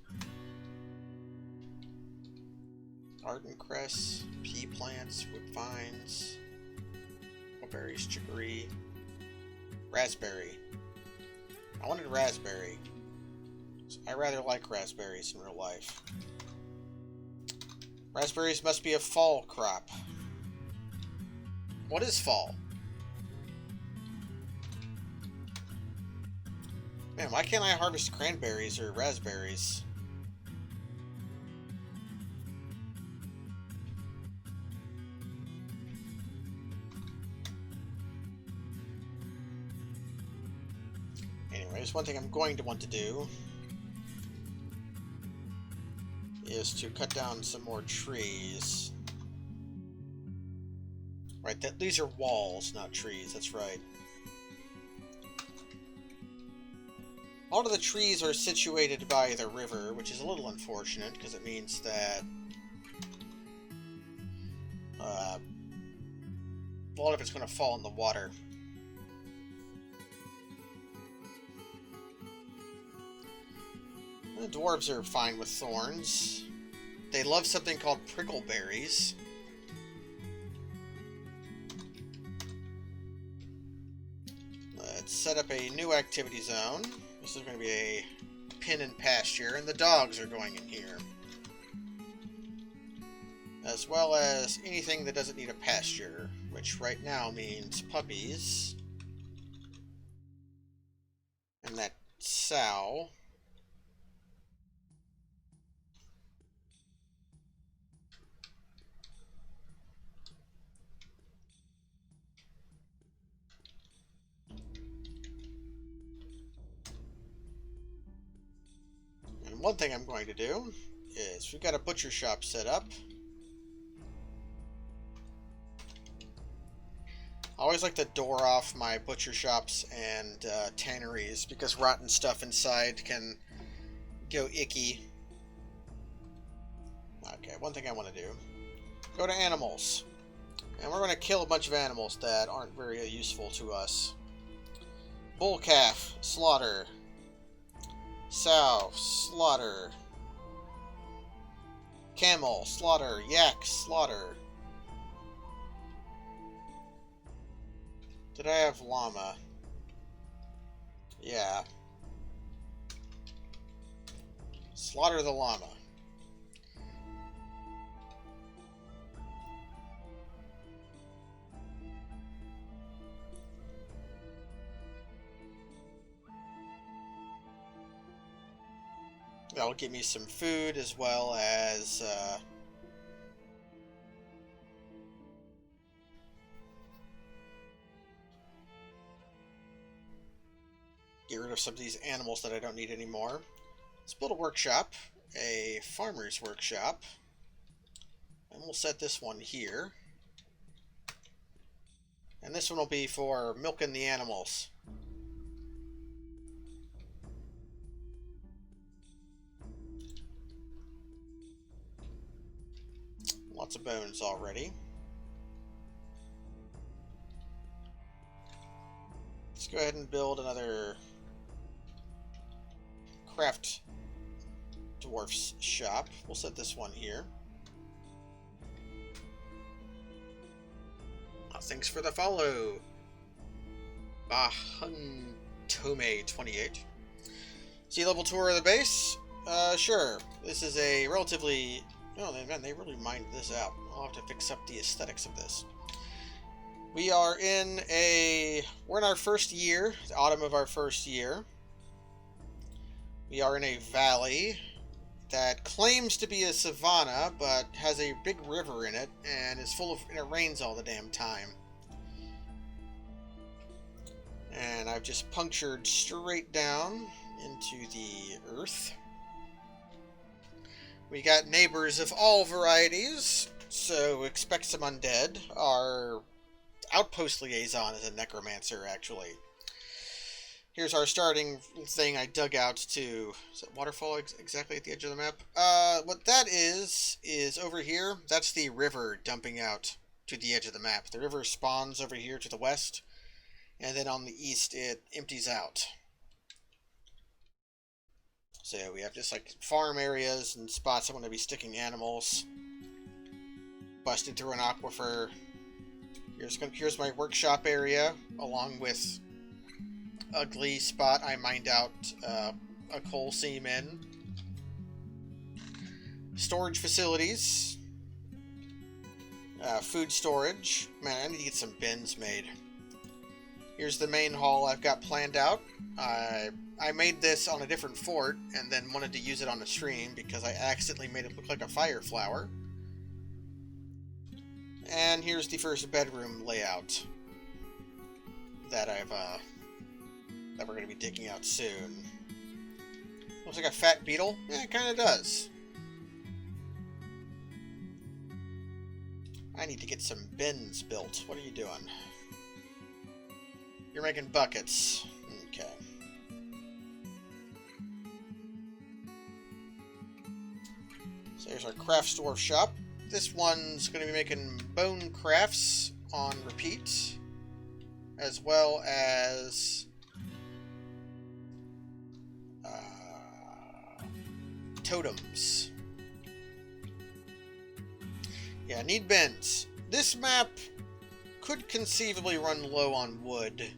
Garden cress, pea plants, wood vines, prickleberries, chicory, raspberry. I wanted raspberry. I rather like raspberries in real life. Raspberries must be a fall crop. What is fall? Man, why can't I harvest cranberries or raspberries? Anyways, one thing I'm going to want to do is to cut down some more trees. Right, these are walls, not trees, that's right. All of the trees are situated by the river, which is a little unfortunate, because it means that a lot of it's going to fall in the water. The dwarves are fine with thorns. They love something called prickleberries. Let's set up a new activity zone. This is going to be a pen and pasture, and the dogs are going in here. As well as anything that doesn't need a pasture, which right now means puppies. And that sow. One thing I'm going to do is we've got a butcher shop set up. I always like to door off my butcher shops and tanneries because rotten stuff inside can go icky. Okay, one thing I want to do. Go to animals. And we're going to kill a bunch of animals that aren't very useful to us. Bull calf, slaughter. Sow, slaughter. Camel, slaughter. Yak, slaughter. Did I have llama? Yeah. Slaughter the llama. That'll give me some food as well as get rid of some of these animals that I don't need anymore. Let's build a workshop, a farmer's workshop, and we'll set this one here. And this one will be for milking the animals. Lots of bones already. Let's go ahead and build another craft dwarf's shop. We'll set this one here. Thanks for the follow. Bahantome28. Sea level tour of the base? Sure. This is a relatively... Oh, man, they really mined this out. I'll have to fix up the aesthetics of this. We're in our first year, the autumn of our first year. We are in a valley that claims to be a savanna, but has a big river in it, and is full of, and it rains all the damn time. And I've just punctured straight down into the earth. We got neighbors of all varieties, so expect some undead. Our outpost liaison is a necromancer, actually. Here's our starting thing I dug out to... Is that waterfall exactly at the edge of the map? What that is over here, that's the river dumping out to the edge of the map. The river spawns over here to the west, and then on the east it empties out. So we have just like farm areas and spots I want to be sticking animals. Busted through an aquifer. Here's my workshop area, along with ugly spot I mined out a coal seam in. Storage facilities. Food storage. Man, I need to get some bins made. Here's the main hall I've got planned out. I made this on a different fort and then wanted to use it on the stream because I accidentally made it look like a fire flower. And here's the first bedroom layout that that we're going to be digging out soon. Looks like a fat beetle? Yeah, it kind of does. I need to get some bins built. What are you doing? You're making buckets. Okay. So here's our craft store shop. This one's going to be making bone crafts on repeat, as well as totems. Yeah, need bins. This map could conceivably run low on wood,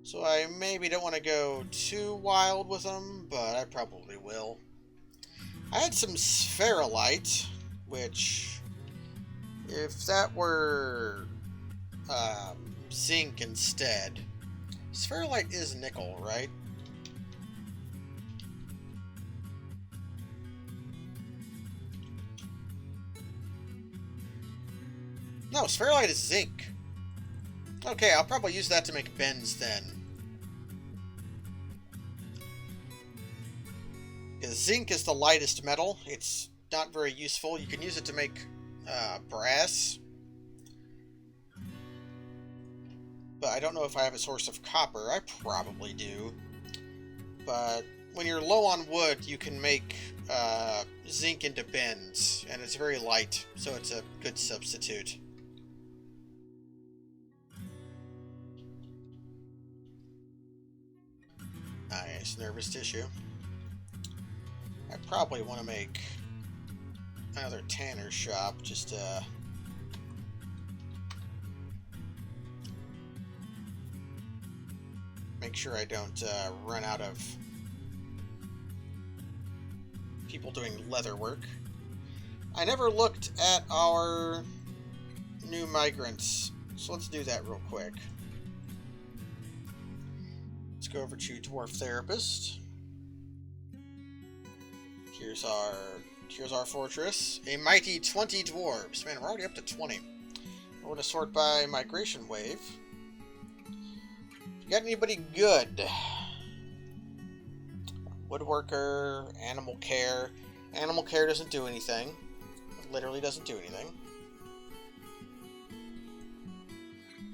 so I maybe don't want to go too wild with them, but I probably will. I had some spherolite, which, if that were zinc instead, spherolite is nickel, right? No, spherolite is zinc. Okay, I'll probably use that to make bins then. Because zinc is the lightest metal. It's not very useful. You can use it to make brass. But I don't know if I have a source of copper. I probably do. But when you're low on wood, you can make zinc into bins. And it's very light, so it's a good substitute. Nice, nervous tissue. probably want to make another tanner shop, just to make sure I don't run out of people doing leather work. I never looked at our new migrants, so let's do that real quick. Let's go over to Dwarf Therapist. Here's our fortress. A mighty 20 dwarves. Man, we're already up to 20. We're going to sort by migration wave. You got anybody good? Woodworker, animal care. Animal care doesn't do anything. It literally doesn't do anything.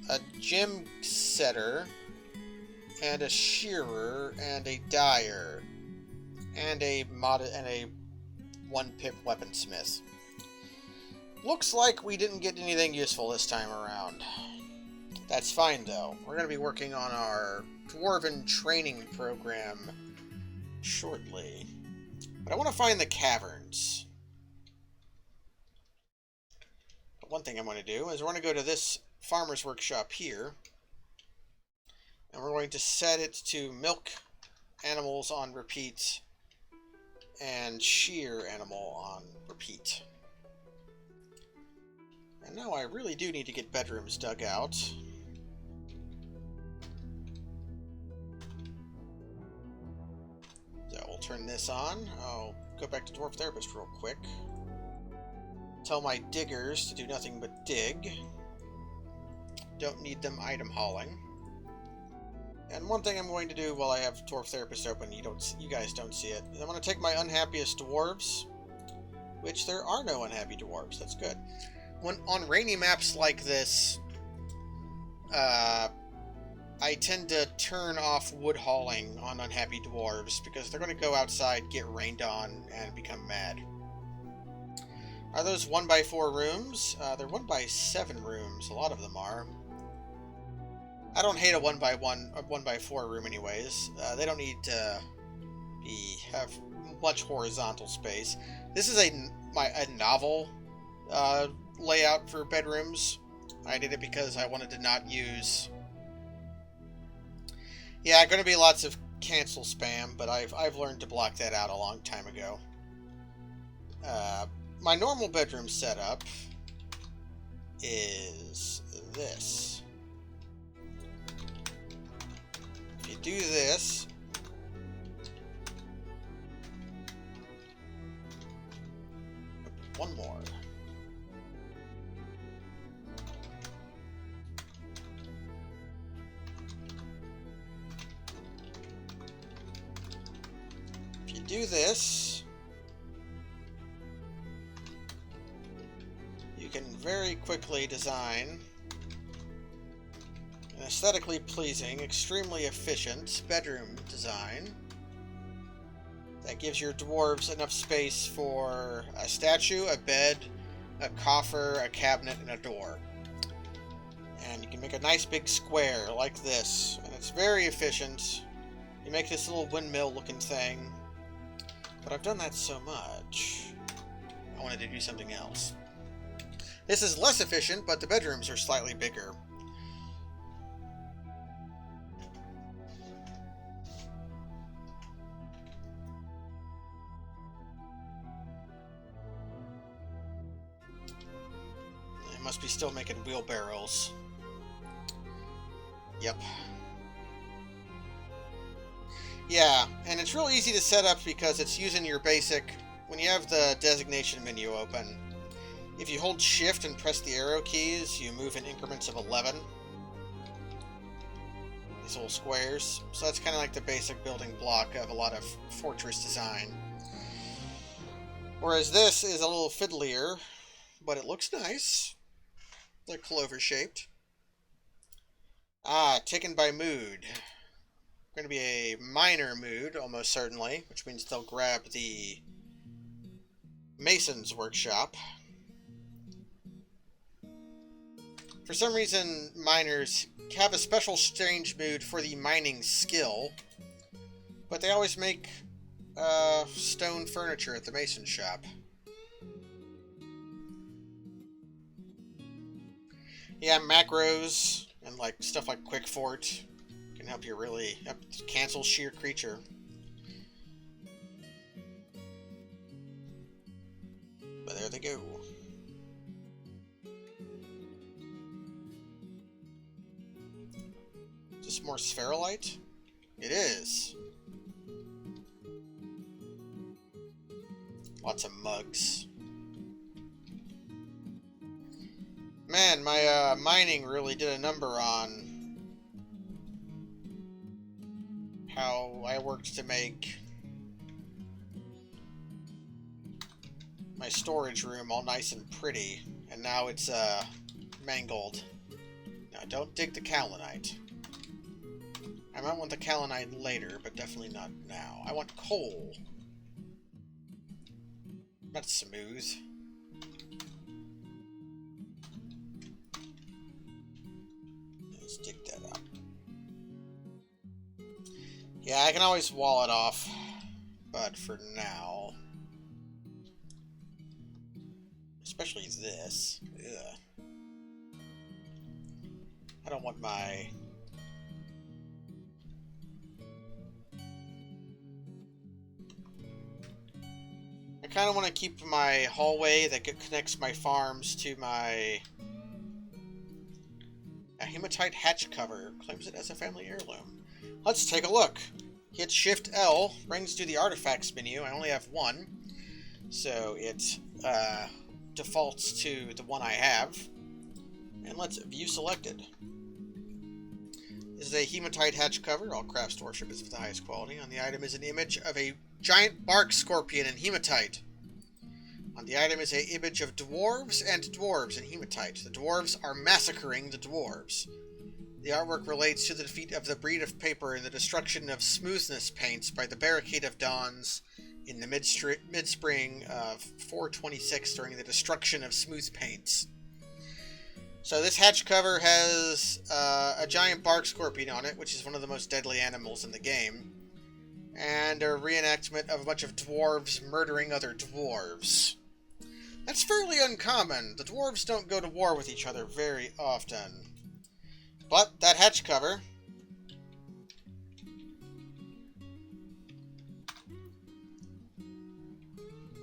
A gym setter, and a shearer, and a dyer, and a one-pip weaponsmith. Looks like we didn't get anything useful this time around. That's fine, though. We're going to be working on our Dwarven training program shortly. But I want to find the caverns. But one thing I'm going to do is we're going to go to this farmer's workshop here. And we're going to set it to milk animals on repeat and shear animal on repeat. And now I really do need to get bedrooms dug out. So we'll turn this on. I'll go back to Dwarf Therapist real quick. Tell my diggers to do nothing but dig. Don't need them item hauling. And one thing I'm going to do while I have Dwarf Therapist open, you guys don't see it, is I'm going to take my unhappiest dwarves, which there are no unhappy dwarves. That's good. When on rainy maps like this, I tend to turn off wood hauling on unhappy dwarves because they're going to go outside, get rained on, and become mad. Are those 1x4 rooms? They're 1x7 rooms. A lot of them are. I don't hate a 1x4 room anyways. They don't need to have much horizontal space. This is a novel layout for bedrooms. I did it because I wanted to not use... Yeah, going to be lots of cancel spam, but I've learned to block that out a long time ago. My normal bedroom setup is this. If you do this, one more. If you do this, you can very quickly design an aesthetically pleasing, extremely efficient bedroom design that gives your dwarves enough space for a statue, a bed, a coffer, a cabinet, and a door. And you can make a nice big square like this, and it's very efficient. You make this little windmill looking thing, but I've done that so much, I wanted to do something else. This is less efficient, but the bedrooms are slightly bigger. They must be still making wheelbarrows. Yep. Yeah, and it's real easy to set up because it's using your basic... When you have the designation menu open, if you hold shift and press the arrow keys, you move in increments of 11. These little squares. So that's kind of like the basic building block of a lot of fortress design. Whereas this is a little fiddlier, but it looks nice. They're clover-shaped. Ah, taken by mood. Going to be a minor mood, almost certainly, which means they'll grab the Mason's workshop. For some reason, miners have a special strange mood for the mining skill, but they always make stone furniture at the mason shop. Yeah, macros and like stuff like quick fort can help you really cancel sheer creature. But there they go. Is this more spherolite? It is. Lots of mugs. Man, my mining really did a number on how I worked to make my storage room all nice and pretty, and now it's mangled. Now don't dig the kaolinite. I might want the kaolinite later, but definitely not now. I want coal. Not smooth. Let's dig that up. Yeah, I can always wall it off, but for now, especially this. Ugh. I don't want my... I kind of want to keep my hallway that connects my farms to my... A hematite hatch cover claims it as a family heirloom. Let's take a look. Hit Shift L, brings to the artifacts menu. I only have one, so it defaults to the one I have. And let's view selected. This is a hematite hatch cover. All craft storeships is of the highest quality. On the item is an image of a giant bark scorpion in hematite. On the item is an image of dwarves and dwarves in hematite. The dwarves are massacring the dwarves. The artwork relates to the defeat of the breed of paper and the destruction of smoothness paints by the Barricade of Dawns in the mid-spring of 426 during the destruction of smooth paints. So this hatch cover has a giant bark scorpion on it, which is one of the most deadly animals in the game, and a reenactment of a bunch of dwarves murdering other dwarves. That's fairly uncommon. The dwarves don't go to war with each other very often. But that hatch cover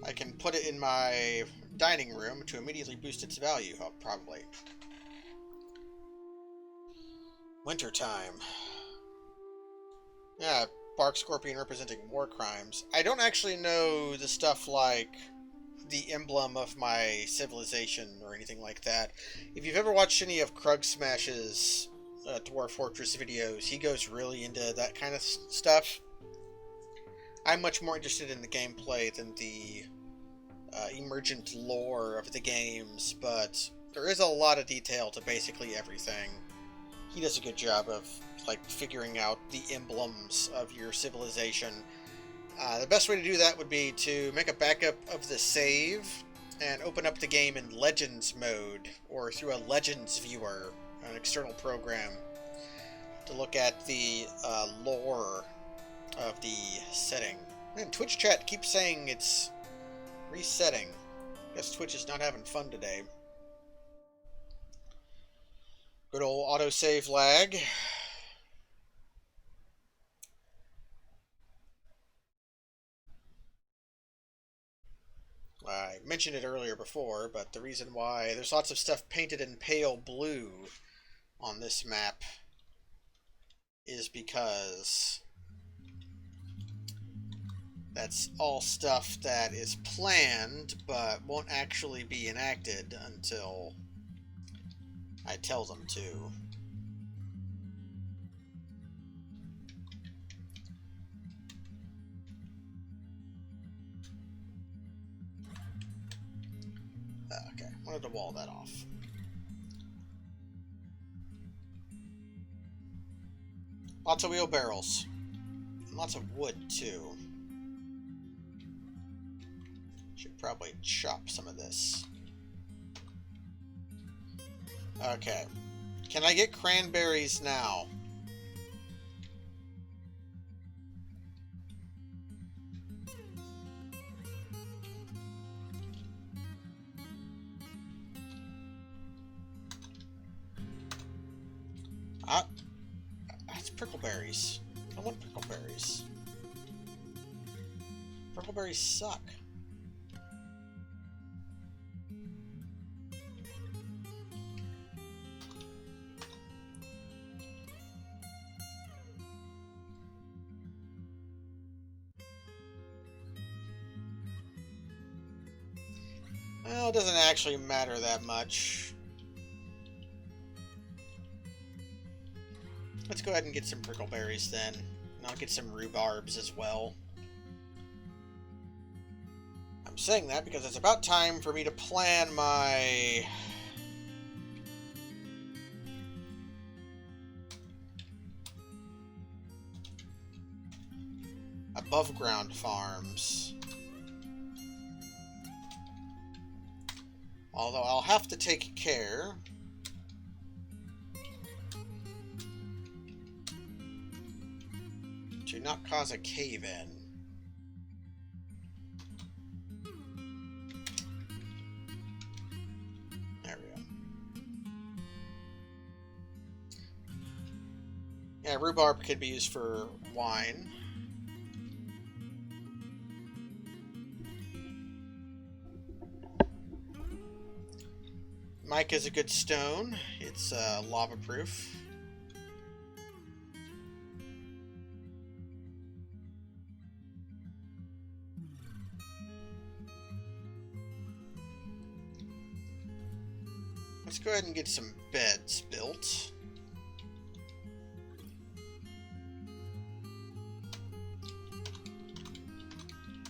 I can put it in my dining room to immediately boost its value, probably. Wintertime. Yeah, bark scorpion representing war crimes. I don't actually know the stuff like the emblem of my civilization or anything like that. If you've ever watched any of Krug Smash's Dwarf Fortress videos, he goes really into that kind of stuff. I'm much more interested in the gameplay than the emergent lore of the games, but there is a lot of detail to basically everything. He does a good job of like figuring out the emblems of your civilization. The best way to do that would be to make a backup of the save and open up the game in Legends mode or through a Legends viewer, an external program, to look at the lore of the setting. Man, Twitch chat keeps saying it's resetting. Guess Twitch is not having fun today. Good old autosave lag. I mentioned it earlier before, but the reason why there's lots of stuff painted in pale blue on this map is because that's all stuff that is planned but won't actually be enacted until I tell them to. Okay, wanted to wall that off. Lots of wheelbarrows. And lots of wood, too. Should probably chop some of this. Okay. Can I get cranberries now? That's prickleberries. I don't want prickleberries. Prickleberries suck. Well, it doesn't actually matter that much. Let's go ahead and get some prickleberries then. And I'll get some rhubarbs as well. I'm saying that because it's about time for me to plan my... above ground farms. Although I'll have to take care to not cause a cave-in. There we go. Yeah, rhubarb could be used for wine. Mica is a good stone. It's lava-proof. Let's go ahead and get some beds built.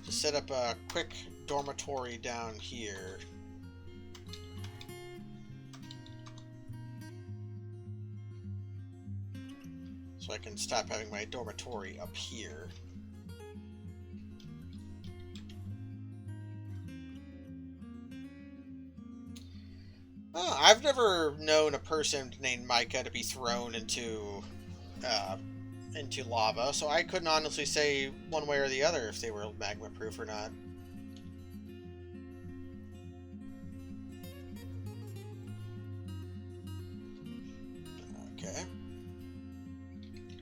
To set up a quick dormitory down here. So I can stop having my dormitory up here. Oh, I've never known a person named Micah to be thrown into lava, so I couldn't honestly say one way or the other if they were magma proof or not. Okay.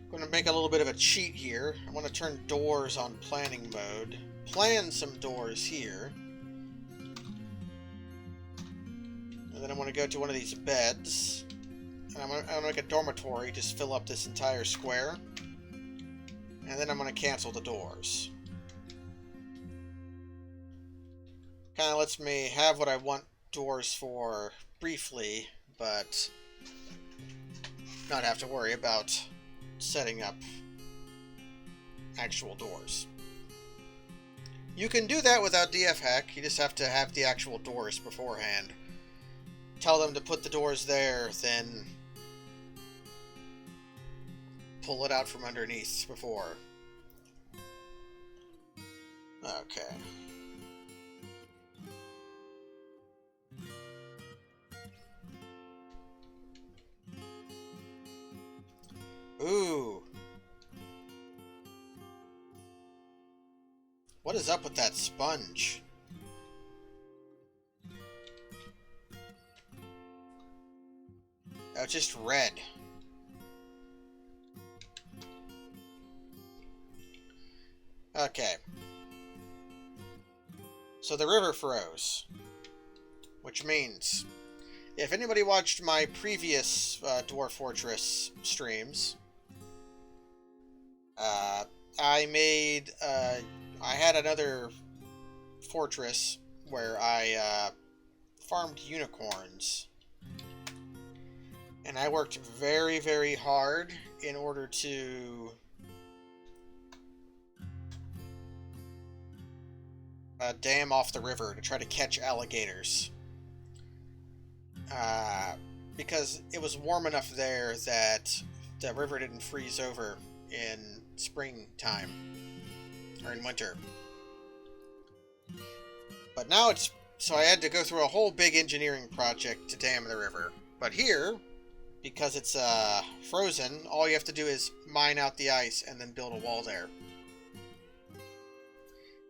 I'm going to make a little bit of a cheat here. I want to turn doors on planning mode. Plan some doors here. And then I want to go to one of these beds. And I'm going to make a dormitory, just fill up this entire square. And then I'm going to cancel the doors. Kind of lets me have what I want doors for briefly, but not have to worry about setting up actual doors. You can do that without DF hack. You just have to have the actual doors beforehand. Tell them to put the doors there, then pull it out from underneath before. Okay. Ooh. What is up with that sponge? Oh, it's just red. Okay. So the river froze. Which means, if anybody watched my previous Dwarf Fortress streams, I had another fortress where I farmed unicorns. And I worked very, very hard in order to dam off the river to try to catch alligators. Because it was warm enough there that the river didn't freeze over in springtime or in winter. But now it's... So I had to go through a whole big engineering project to dam the river. But here, because it's frozen, all you have to do is mine out the ice and then build a wall there.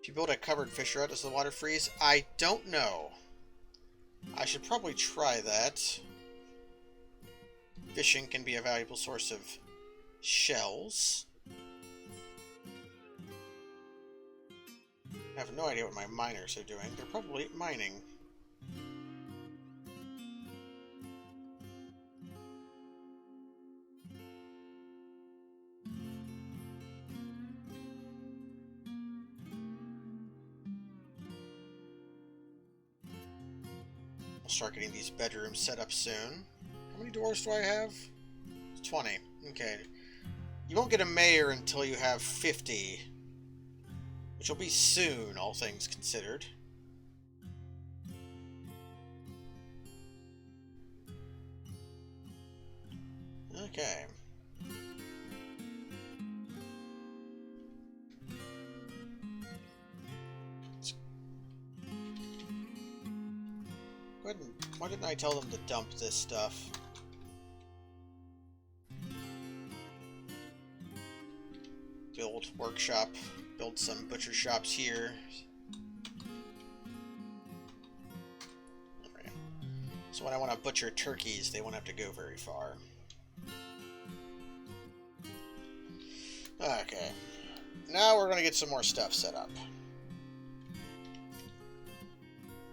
If you build a covered fissure out, does the water freeze? I don't know. I should probably try that. Fishing can be a valuable source of shells. I have no idea what my miners are doing. They're probably mining. I'll start getting these bedrooms set up soon. How many dwarves do I have? 20. Okay. You won't get a mayor until you have 50. Which will be soon, all things considered. Okay. Go ahead and, why didn't I tell them to dump this stuff? Build workshop, build some butcher shops here. Right. So when I want to butcher turkeys, they won't have to go very far. Okay. Now we're going to get some more stuff set up.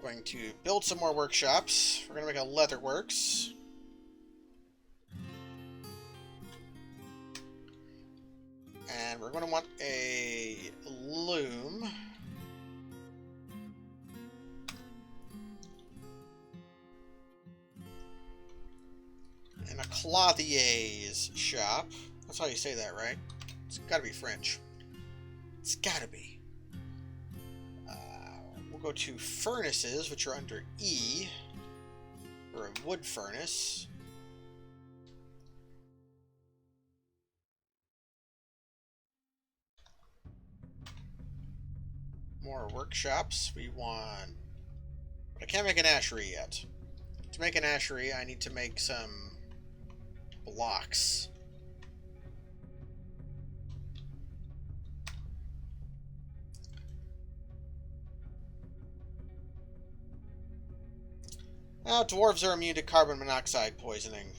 Going to build some more workshops. We're going to make a leather works. And we're going to want a loom. And a clothier's shop. That's how you say that, right? It's got to be French. It's got to be. We'll go to furnaces, which are under E, for a wood furnace. More workshops. We want... But I can't make an ashery yet. To make an ashery, I need to make some blocks. Now, dwarves are immune to carbon monoxide poisoning.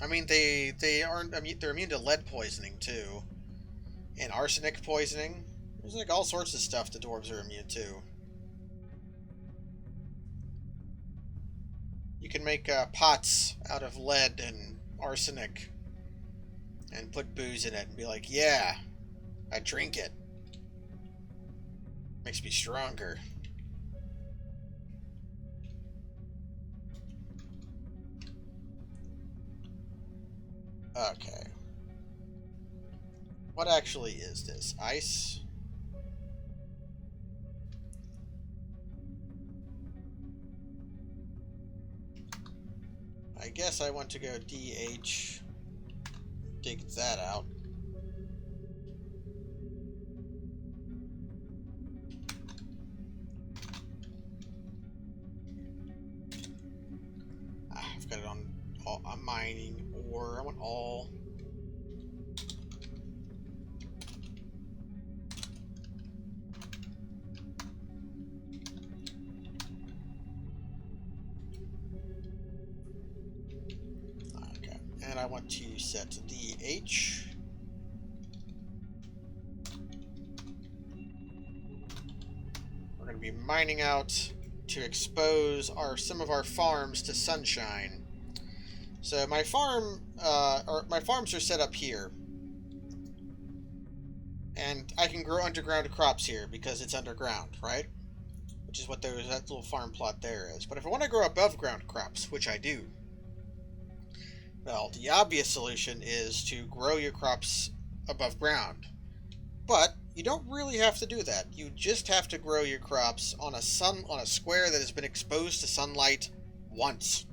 I mean, they aren't immune, they're immune to lead poisoning too, and arsenic poisoning. There's like all sorts of stuff the dwarves are immune to. You can make pots out of lead and arsenic, and put booze in it, and be like, "Yeah, I drink it. Makes me stronger." Okay. What actually is this? Ice? I guess I want to go DH. Dig that out. I've got it on mining ore. I want all. Okay, and I want to set DH. We're going to be mining out to expose some of our farms to sunshine. So my farms are set up here, and I can grow underground crops here because it's underground, right? Which is what that little farm plot there is. But if I want to grow above ground crops, which I do, well, the obvious solution is to grow your crops above ground. But you don't really have to do that. You just have to grow your crops on a square that has been exposed to sunlight once.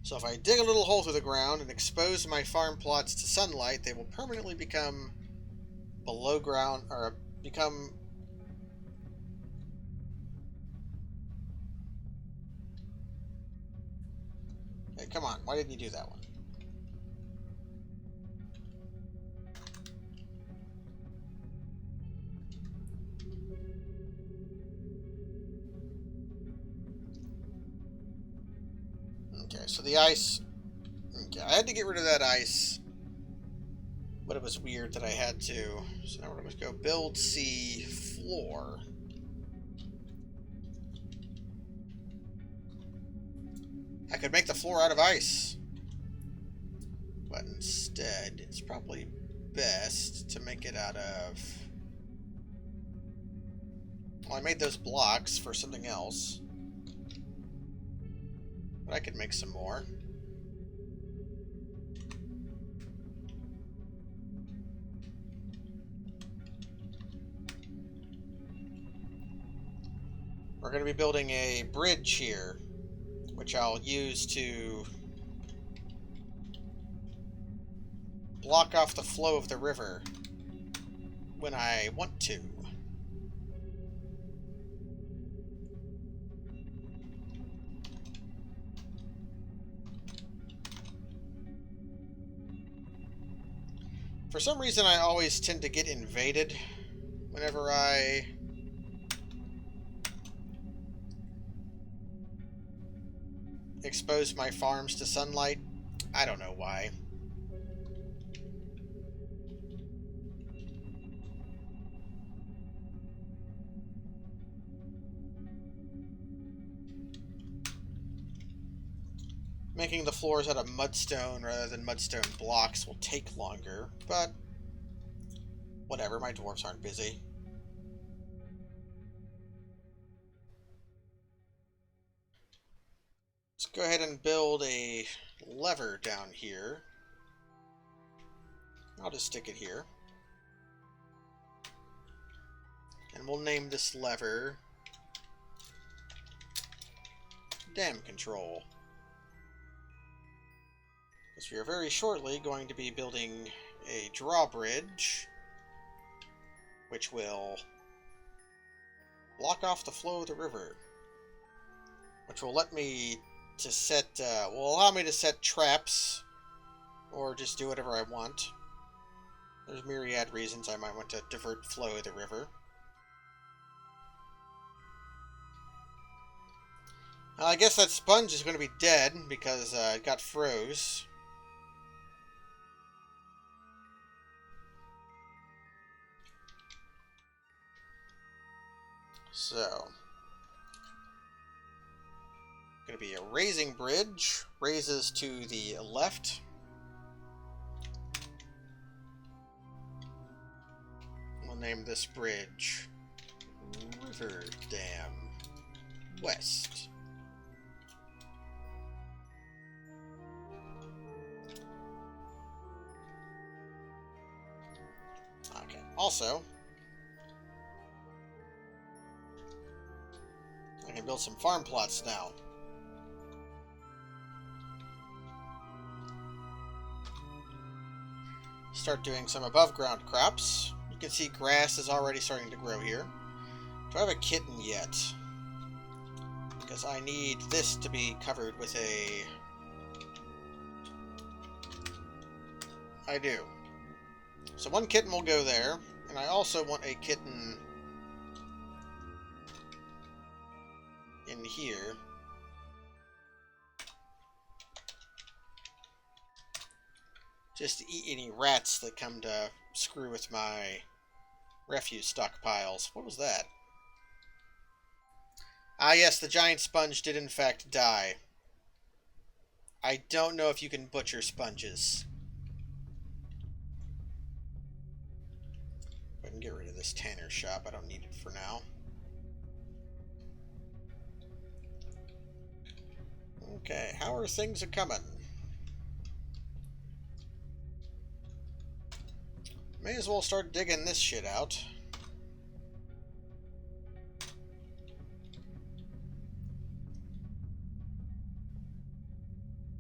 So if I dig a little hole through the ground and expose my farm plots to sunlight, they will permanently become below ground, or become... Hey, come on, why didn't you do that one? Okay, so the ice... Okay, I had to get rid of that ice. But it was weird that I had to. So now we're going to go build C floor. I could make the floor out of ice. But instead, it's probably best to make it out of... Well, I made those blocks for something else. But I could make some more. We're going to be building a bridge here, which I'll use to block off the flow of the river when I want to. For some reason, I always tend to get invaded whenever I expose my farms to sunlight. I don't know why. Making the floors out of mudstone rather than mudstone blocks will take longer, but whatever, my dwarves aren't busy. Let's go ahead and build a lever down here. I'll just stick it here. And we'll name this lever Dam Control. Because we are very shortly going to be building a drawbridge, which will block off the flow of the river. Which will let me to set, will allow me to set traps, or just do whatever I want. There's myriad reasons I might want to divert flow of the river. I guess that sponge is going to be dead because it got froze. So, going to be a raising bridge. Raises to the left. We'll name this bridge River Dam West. Okay, also, I can build some farm plots now. Start doing some above ground crops. You can see grass is already starting to grow here. Do I have a kitten yet? Because I need this to be covered with a... I do. So one kitten will go there, and I also want a kitten in here. Just to eat any rats that come to screw with my refuse stockpiles. What was that? Ah yes, the giant sponge did in fact die. I don't know if you can butcher sponges. I can get rid of this tanner shop. I don't need it for now. Okay, how are things a-coming? May as well start digging this shit out.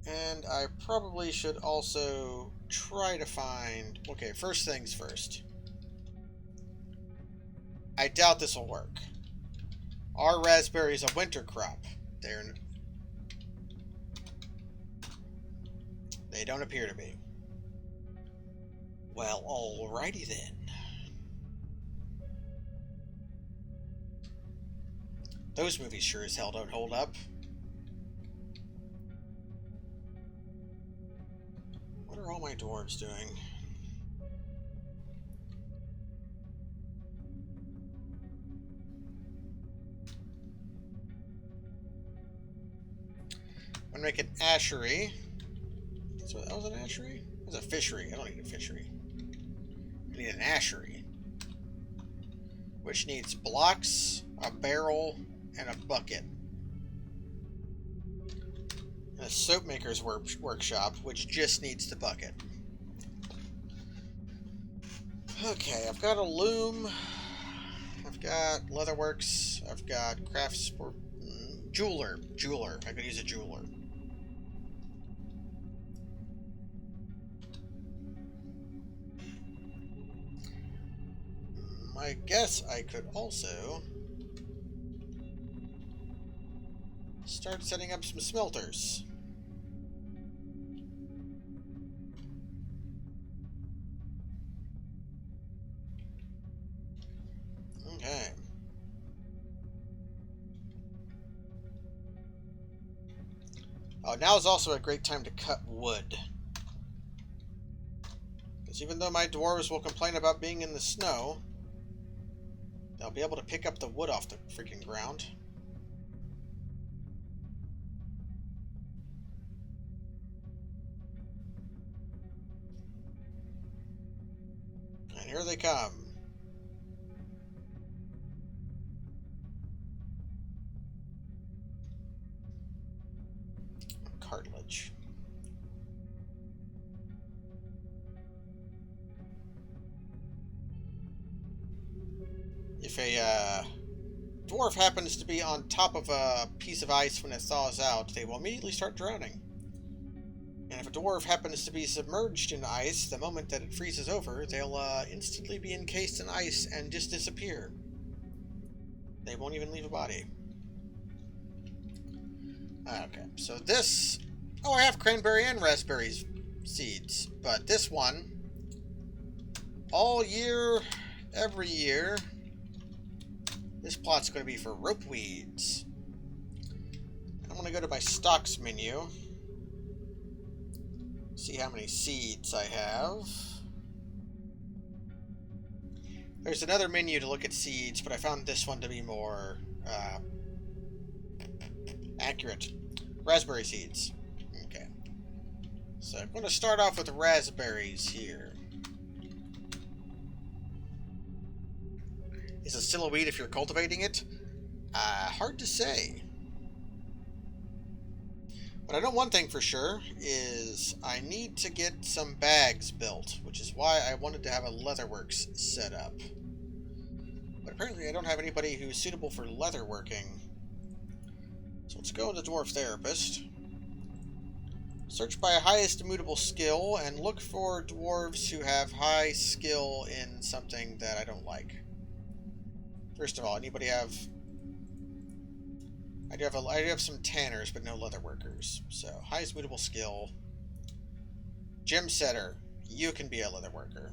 And I probably should also try to find... Okay, first things first. I doubt this will work. Are raspberries a winter crop? They don't appear to be. Well, alrighty then. Those movies sure as hell don't hold up. my dwarves doing? I'm gonna make an ashery. That's what, that was an ashery? It was a fishery. I don't need a fishery. I need an ashery. Which needs blocks, a barrel, and a bucket. And a soap maker's workshop, which just needs the bucket. Okay, I've got a loom. I've got leatherworks. I've got crafts. Jeweler. I could use a jeweler. I guess I could also start setting up some smelters. Okay. Oh, now is also a great time to cut wood. Because even though my dwarves will complain about being in the snow, they'll be able to pick up the wood off the freaking ground. And here they come. Cartilage. If a dwarf happens to be on top of a piece of ice when it thaws out, they will immediately start drowning. And if a dwarf happens to be submerged in ice, the moment that it freezes over, they'll instantly be encased in ice and just disappear. They won't even leave a body. Okay, so this... Oh, I have cranberry and raspberry seeds. But this one, all year, every year, this plot's going to be for rope weeds. I'm going to go to my stocks menu. See how many seeds I have. There's another menu to look at seeds, but I found this one to be more accurate. Raspberry seeds. Okay. So I'm going to start off with raspberries here. Is it still a weed if you're cultivating it? Hard to say. But I know one thing for sure is I need to get some bags built, which is why I wanted to have a leatherworks set up. But apparently I don't have anybody who's suitable for leatherworking. So let's go to Dwarf Therapist. Search by highest immutable skill and look for dwarves who have high skill in something that I don't like. First of all, anybody have... I do have some tanners, but no leatherworkers. So, highest mutable skill. Gem setter. You can be a leatherworker.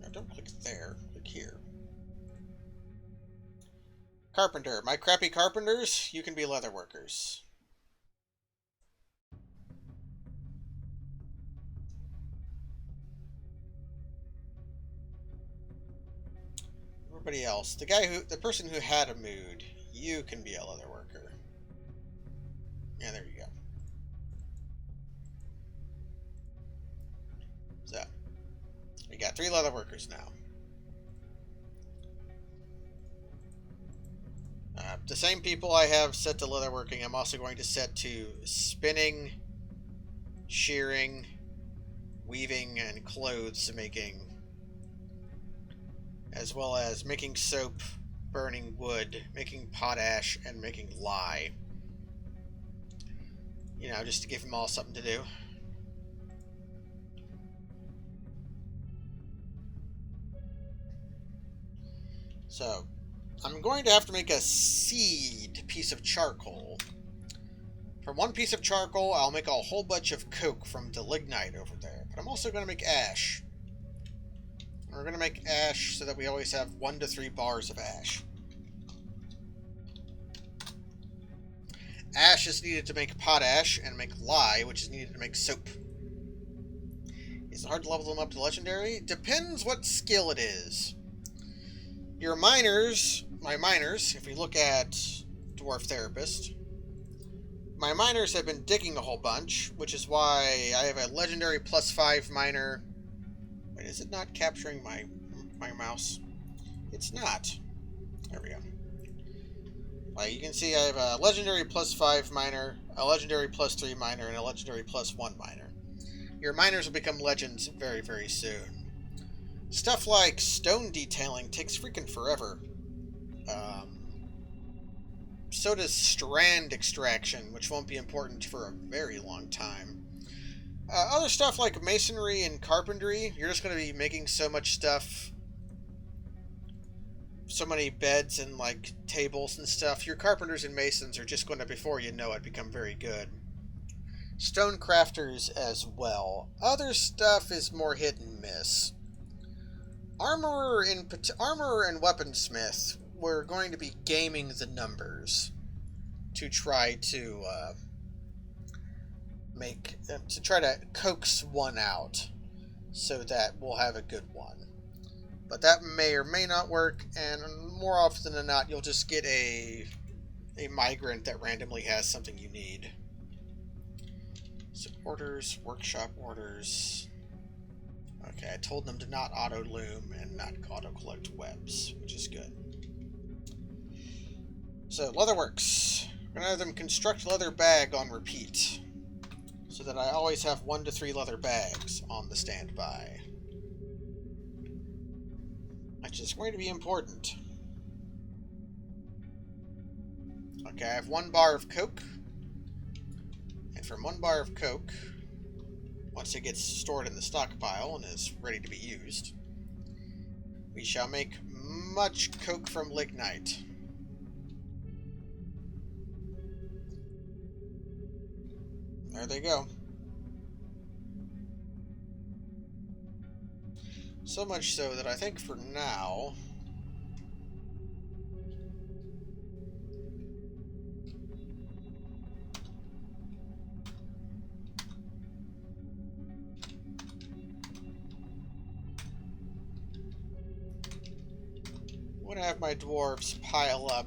No, don't click there. Click here. Carpenter. My crappy carpenters, you can be leatherworkers. Everybody else. The person who had a mood, you can be a leatherworker. Yeah, there you go. So, we got 3 leather workers now. The same people I have set to leatherworking, I'm also going to set to spinning, shearing, weaving, and clothes making, as well as making soap, burning wood, making potash, and making lye. You know, just to give them all something to do. So, I'm going to have to make a seed piece of charcoal. From 1 piece of charcoal, I'll make a whole bunch of coke from the lignite over there. But I'm also going to make ash. We're going to make ash so that we always have 1 to 3 bars of ash. Ash is needed to make potash and make lye, which is needed to make soap. Is it hard to level them up to legendary? Depends what skill it is. Your miners, my miners, if we look at Dwarf Therapist, my miners have been digging a whole bunch, which is why I have a legendary +5 miner. Wait, is it not capturing my mouse? It's not. There we go. Like you can see, I have a legendary +5 miner, a legendary +3 miner, and a legendary +1 miner. Your miners will become legends very, very soon. Stuff like stone detailing takes freaking forever. So does strand extraction, which won't be important for a very long time. Other stuff like masonry and carpentry, you're just going to be making so much stuff, so many beds and like tables and stuff. Your carpenters and masons are just going to, before you know it, become very good. Stone crafters as well. Other stuff is more hit and miss. Armorer and weaponsmith, we're going to be gaming the numbers to try to coax one out so that we'll have a good one. But that may or may not work, and more often than not, you'll just get a migrant that randomly has something you need. So orders, workshop orders. Okay, I told them to not auto-loom and not auto-collect webs, which is good. So, Leatherworks. We're going to have them construct leather bag on repeat, so that I always have 1 to 3 leather bags on the standby. Which is going to be important. Okay, I have 1 bar of coke. And from 1 bar of coke, once it gets stored in the stockpile and is ready to be used, we shall make much coke from lignite. There they go. So much so that I think for now, I'm going to have my dwarves pile up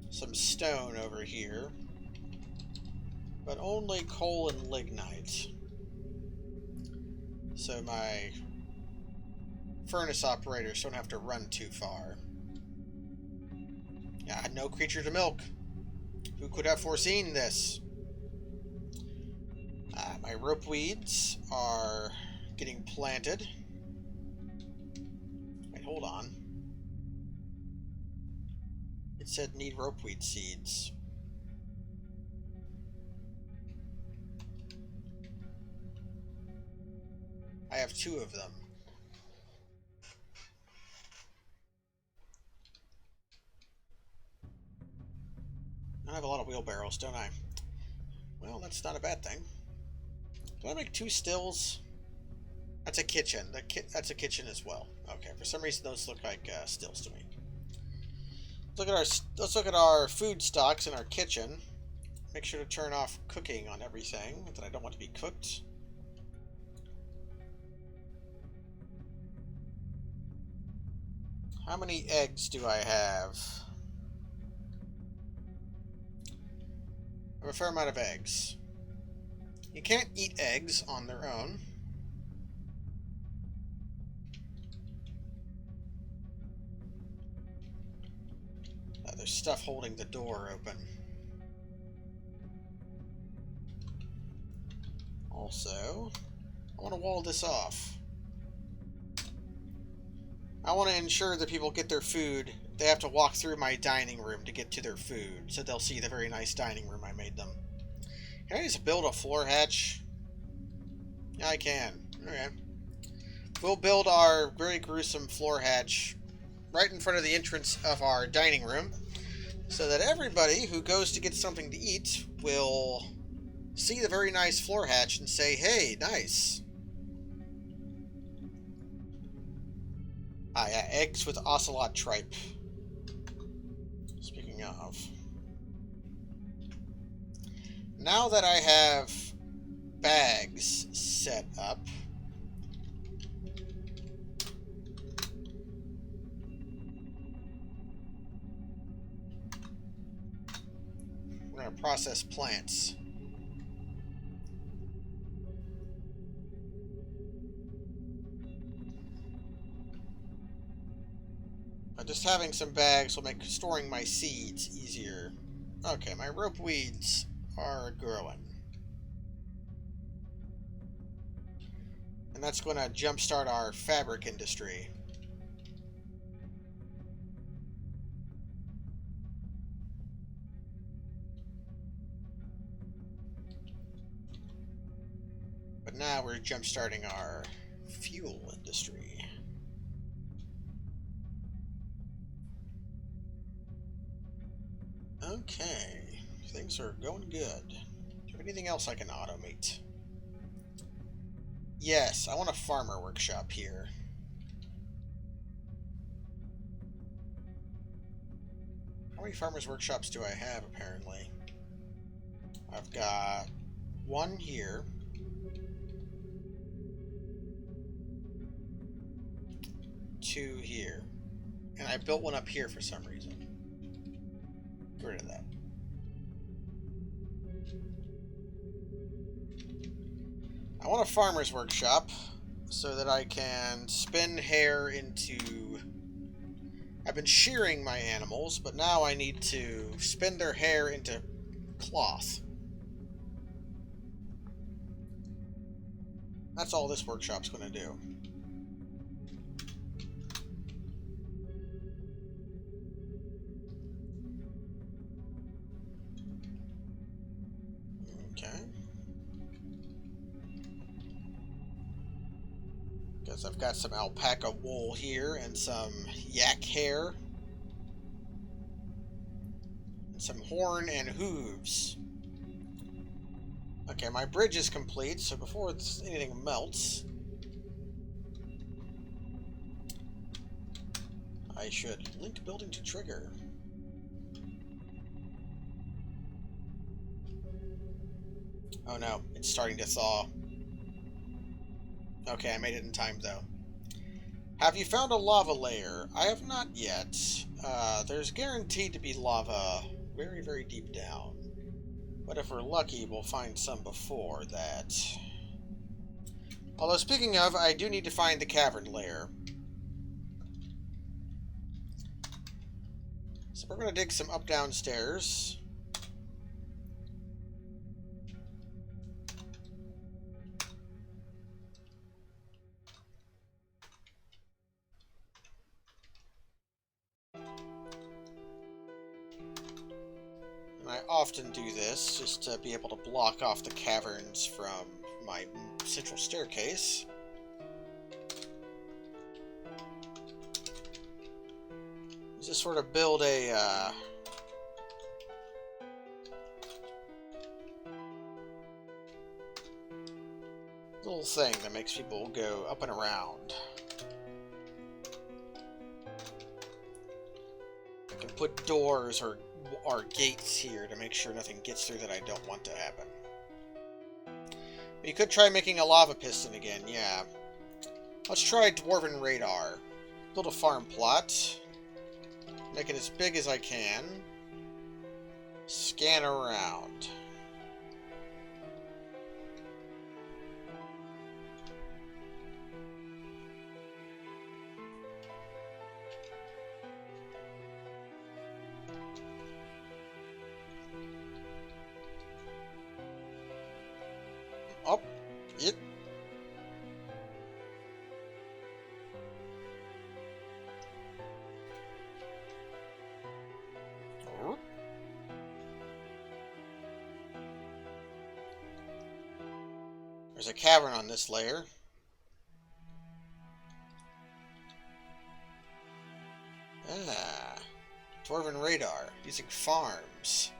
some stone over here, but only coal and lignite. So my furnace operators don't have to run too far. Yeah, I had no creature to milk. Who could have foreseen this? My rope weeds are getting planted. Wait, hold on. It said need ropeweed seeds. I have 2 of them. I have a lot of wheelbarrows, don't I? Well, that's not a bad thing. Do I make 2 stills? That's a kitchen. That's a kitchen as well. Okay, for some reason those look like stills to me. Let's look at our food stocks in our kitchen. Make sure to turn off cooking on everything that I don't want to be cooked. How many eggs do I have? I have a fair amount of eggs. You can't eat eggs on their own. There's stuff holding the door open. Also, I want to wall this off. I want to ensure that people get their food. They have to walk through my dining room to get to their food, so they'll see the very nice dining room I made them. Can I just build a floor hatch? Yeah, I can. Okay. We'll build our very gruesome floor hatch right in front of the entrance of our dining room, so that everybody who goes to get something to eat will see the very nice floor hatch and say, hey, nice. Ah, yeah, eggs with ocelot tripe. Speaking of. Now that I have bags set up. We're going to process plants. Just having some bags will make storing my seeds easier. Okay, my rope weeds are growing. And that's going to jumpstart our fabric industry. But now we're jumpstarting our fuel industry. Okay, things are going good. Do you have anything else I can automate? Yes, I want a farmer workshop here. How many farmers workshops do I have, apparently? I've got one here. Two here. And I built one up here for some reason. Get rid of that. I want a farmer's workshop so that I can spin hair into... I've been shearing my animals, but now I need to spin their hair into cloth. That's all this workshop's going to do. Okay. Because I've got some alpaca wool here and some yak hair. And some horn and hooves. Okay, my bridge is complete, so before anything melts, I should link building to trigger. Oh no, it's starting to thaw. Okay, I made it in time though. Have you found a lava layer? I have not yet. There's guaranteed to be lava very, very deep down. But if we're lucky, we'll find some before that. Although, speaking of, I do need to find the cavern layer. So we're going to dig some up-down stairs. I often do this just to be able to block off the caverns from my central staircase. Just sort of build a little thing that makes people go up and around. I can put doors or gates here to make sure nothing gets through that I don't want to happen. You could try making a lava piston again, yeah. Let's try Dwarven radar. Build a farm plot. Make it as big as I can. Scan around. Oh, it. There's a cavern on this layer. Ah, Dwarven radar using farms.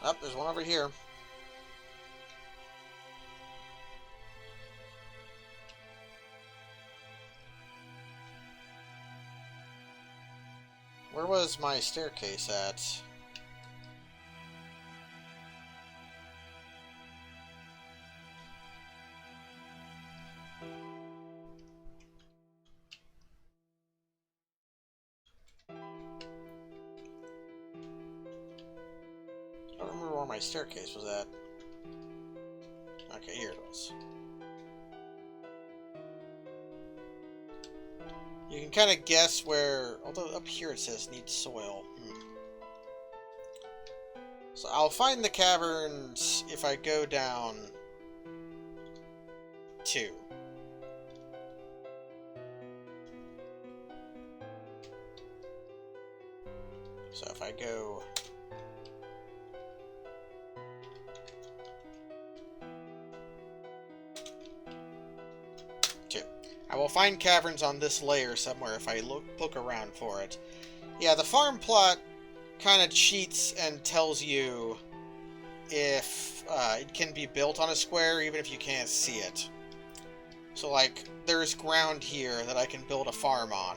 Oh, there's one over here. Where was my staircase at? I don't remember where my staircase was at. Okay, here it was. You can kind of guess where, although up here it says needs soil. So I'll find the caverns if I go down 2. So if I go... I will find caverns on this layer somewhere if I look around for it. Yeah, the farm plot kind of cheats and tells you if it can be built on a square even if you can't see it. So, like, there's ground here that I can build a farm on,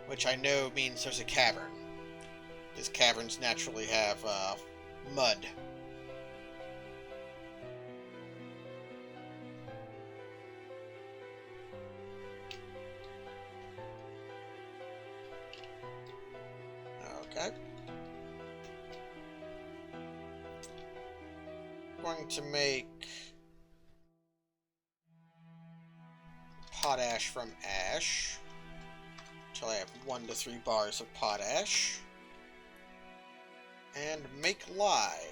which I know means there's a cavern, because caverns naturally have mud. Okay. Going to make potash from ash until I have 1 to 3 bars of potash, and make lye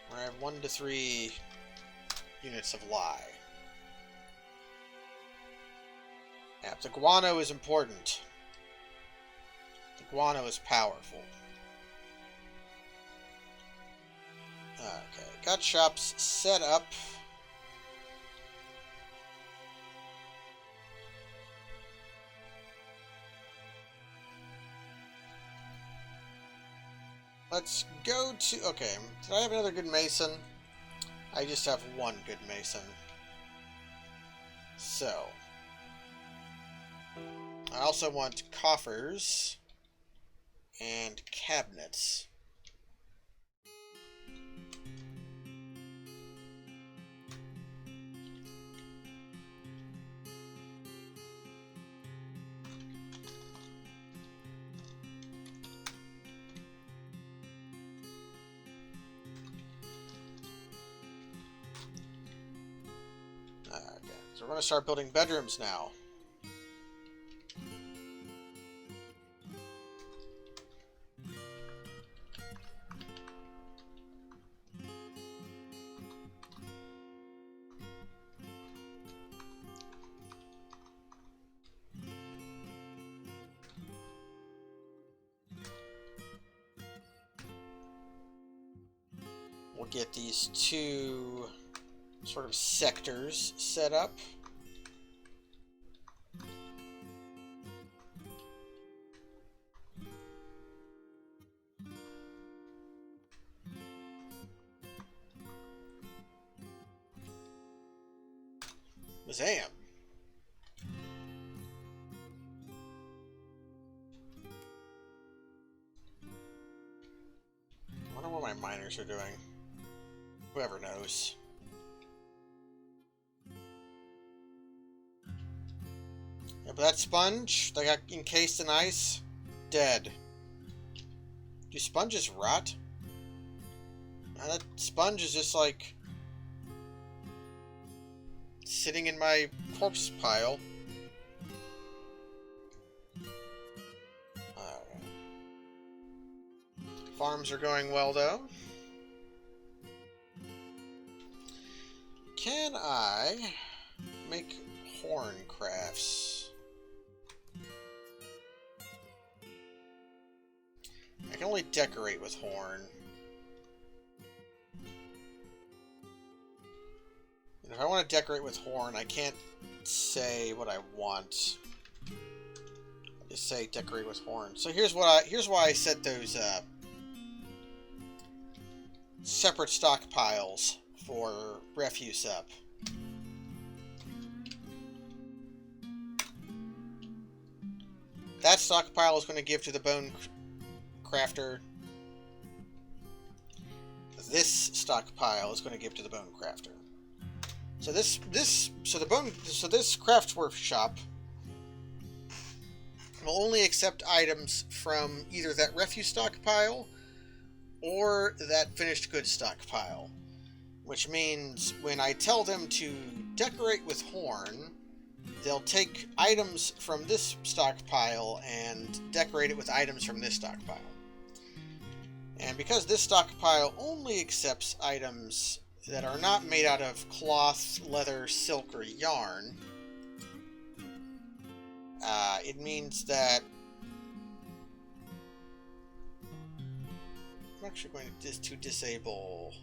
where I have 1 to 3 units of lye. Yeah, the guano is important. The guano is powerful. Okay, got shops set up. Let's go to... Okay, did I have another good mason? I just have 1 good mason. So... I also want coffers and cabinets. Okay, so we're going to start building bedrooms now. We'll get these 2 sort of sectors set up. Museum. I wonder what my miners are doing. Whoever knows. Yeah, but that sponge that got encased in ice, dead. Do sponges rot? Now that sponge is just like sitting in my corpse pile. Farms are going well though. Can I make horn crafts? I can only decorate with horn. And if I want to decorate with horn, I can't say what I want. I just say decorate with horn. So here's why I set those up. separate stockpiles for refuse up. That stockpile is going to give to the bone crafter. This stockpile is going to give to the bone crafter. So this craft workshop will only accept items from either that refuse stockpile or that finished goods stockpile. Which means when I tell them to decorate with horn, they'll take items from this stockpile and decorate it with items from this stockpile. And because this stockpile only accepts items that are not made out of cloth, leather, silk, or yarn, it means that I'm actually going to disable...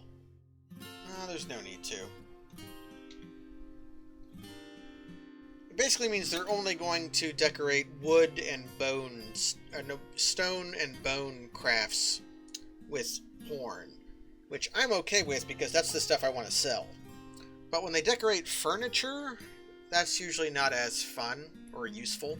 there's no need to. It basically means they're only going to decorate wood and bones, stone and bone crafts with horn, which I'm okay with because that's the stuff I want to sell. But when they decorate furniture, that's usually not as fun or useful.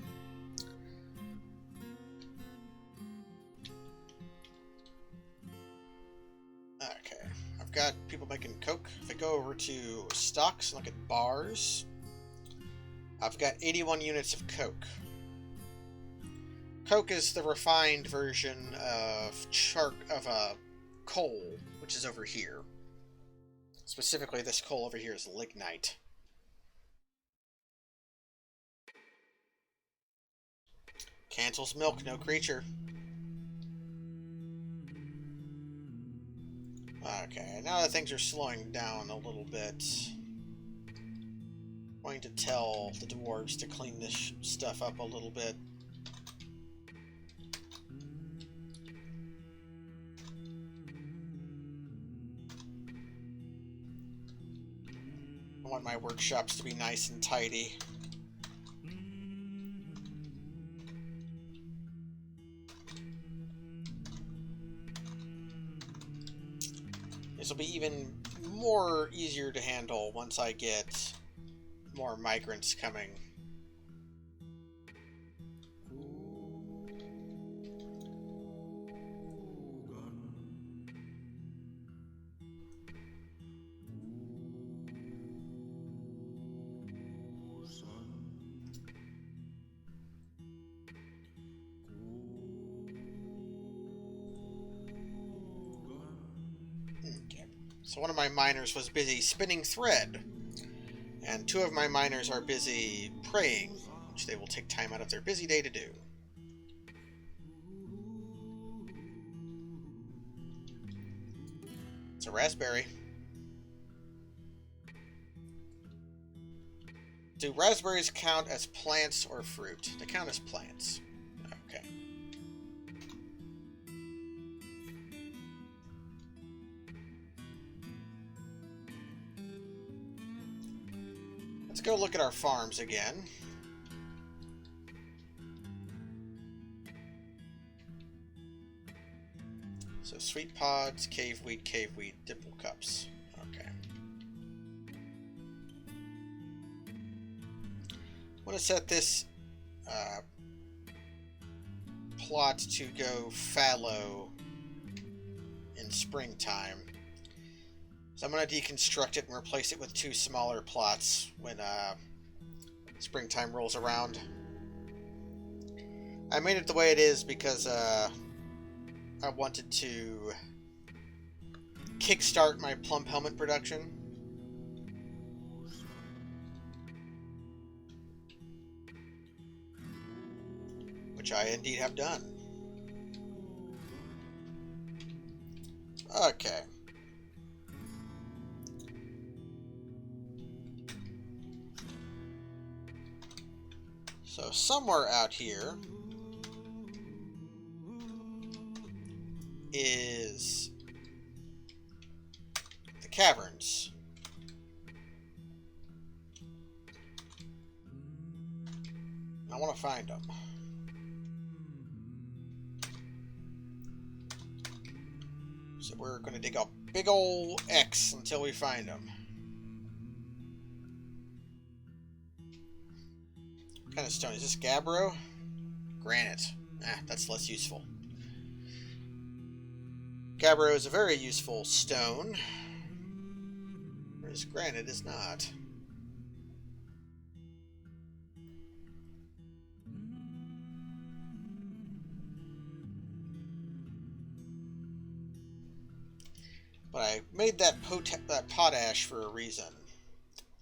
Okay, I've got people making coke. If I go over to stocks and look at bars, I've got 81 units of coke. Coke is the refined version of coal, which is over here. Specifically, this coal over here is lignite. Cancels milk, no creature. Okay, now that things are slowing down a little bit, I'm going to tell the dwarves to clean this stuff up a little bit. I want my workshops to be nice and tidy. This will be even more easier to handle once I get more migrants coming. So one of my miners was busy spinning thread, and two of my miners are busy praying, which they will take time out of their busy day to do. It's a raspberry. Do raspberries count as plants or fruit? They count as plants. Okay. Let's go look at our farms again. So sweet pods, caveweed, dimple cups. Okay. I want to set this plot to go fallow in springtime. So I'm going to deconstruct it and replace it with two smaller plots when springtime rolls around. I made it the way it is because I wanted to kickstart my plump helmet production. Which I indeed have done. Okay. So somewhere out here is the caverns. I want to find them. So we're going to dig up big ol' X until we find them. What kind of stone? Is this gabbro? Granite. Ah, that's less useful. Gabbro is a very useful stone, whereas granite is not. But I made that potash for a reason.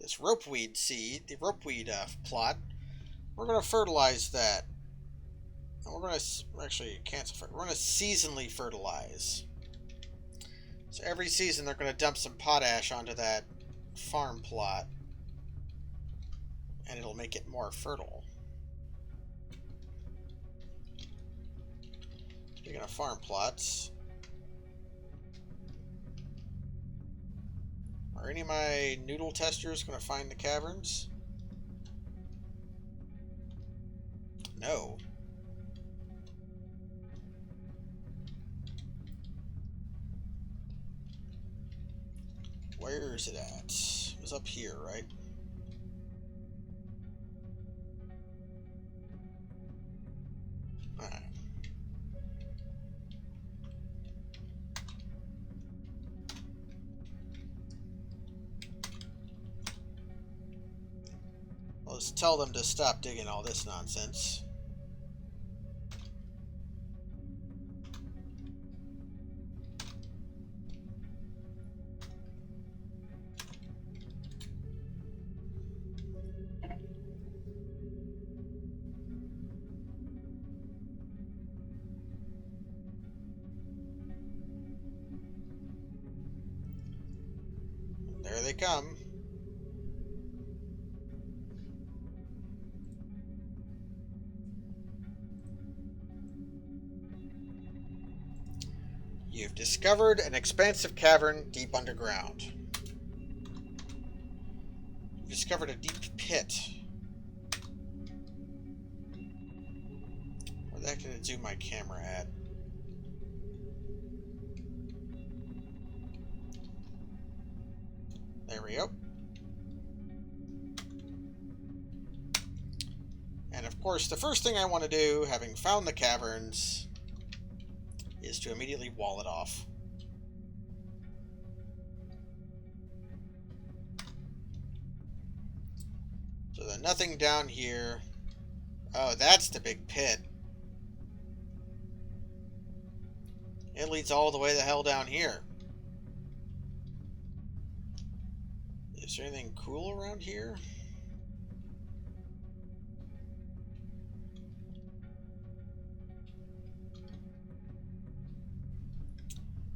This ropeweed seed, the ropeweed plot, we're going to fertilize that. We're going to actually cancel. We're going to seasonally fertilize. So every season they're going to dump some potash onto that farm plot, and it'll make it more fertile. Speaking of farm plots, are any of my noodle testers going to find the caverns? No. Where is it at? It was up here, right? Alright. Well, let's tell them to stop digging all this nonsense. There they come. You've discovered an expansive cavern deep underground. You've discovered a deep pit. Where the heck did it zoom my camera at? There we go. And of course, the first thing I want to do, having found the caverns, is to immediately wall it off. So there's nothing down here. Oh, that's the big pit. It leads all the way the hell down here. Is there anything cool around here?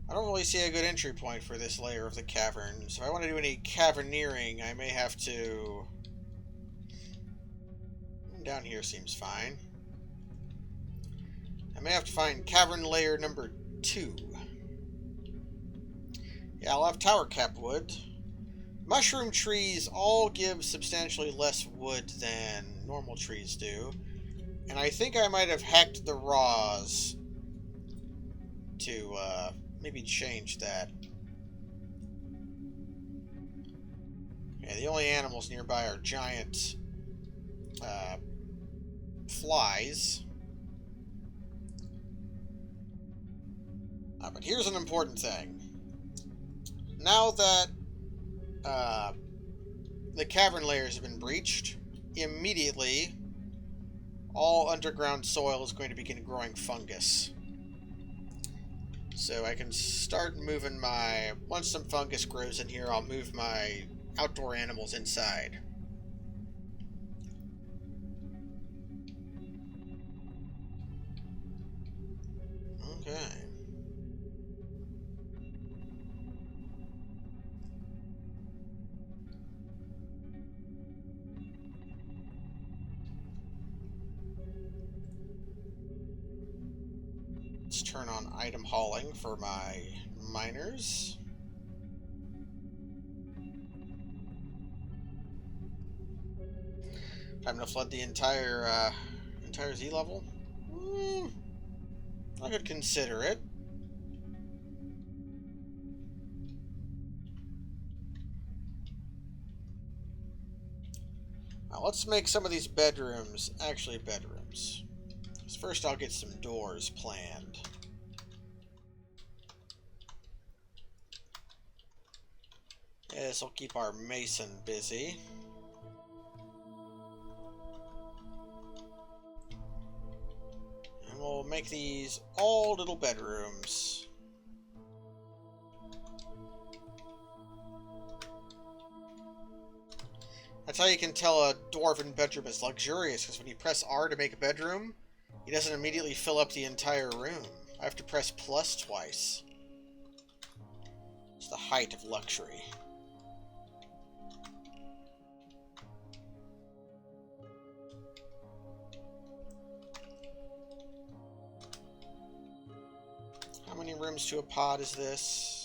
I don't really see a good entry point for this layer of the cavern. So if I want to do any caverneering, I may have to... Down here seems fine. I may have to find cavern layer number 2. Yeah, I'll have tower cap wood. Mushroom trees all give substantially less wood than normal trees do. And I think I might have hacked the raws to maybe change that. Yeah, the only animals nearby are giant flies. But here's an important thing. Now that the cavern layers have been breached, immediately all underground soil is going to begin growing fungus. So I can start moving my... Once some fungus grows in here, I'll move my outdoor animals inside. Okay. Let's turn on item hauling for my miners. I'm gonna flood the entire Z level. I could consider it. Now let's make some of these bedrooms actually bedrooms. So first I'll get some doors planned. This will keep our mason busy. And we'll make these all little bedrooms. That's how you can tell a dwarven bedroom is luxurious, because when you press R to make a bedroom, it doesn't immediately fill up the entire room. I have to press plus twice. It's the height of luxury. How many rooms to a pod is this?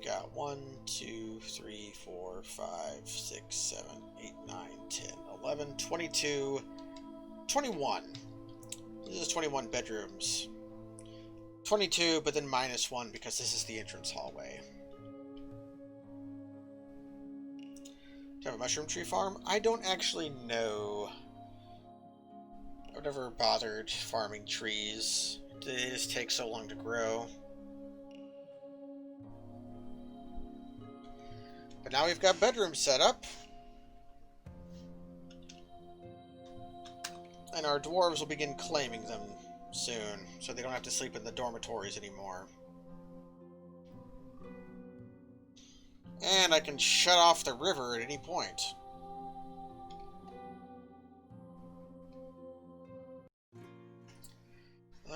Got 1, 2, 3, 4, 5, 6, 7, 8, 9, 10, 11, 22, 21. This is 21 bedrooms. 22, but then minus 1 because this is the entrance hallway. Do I have a mushroom tree farm? I don't actually know. I've never bothered farming trees. They just take so long to grow. But now we've got bedrooms set up. And our dwarves will begin claiming them soon, so they don't have to sleep in the dormitories anymore. And I can shut off the river at any point.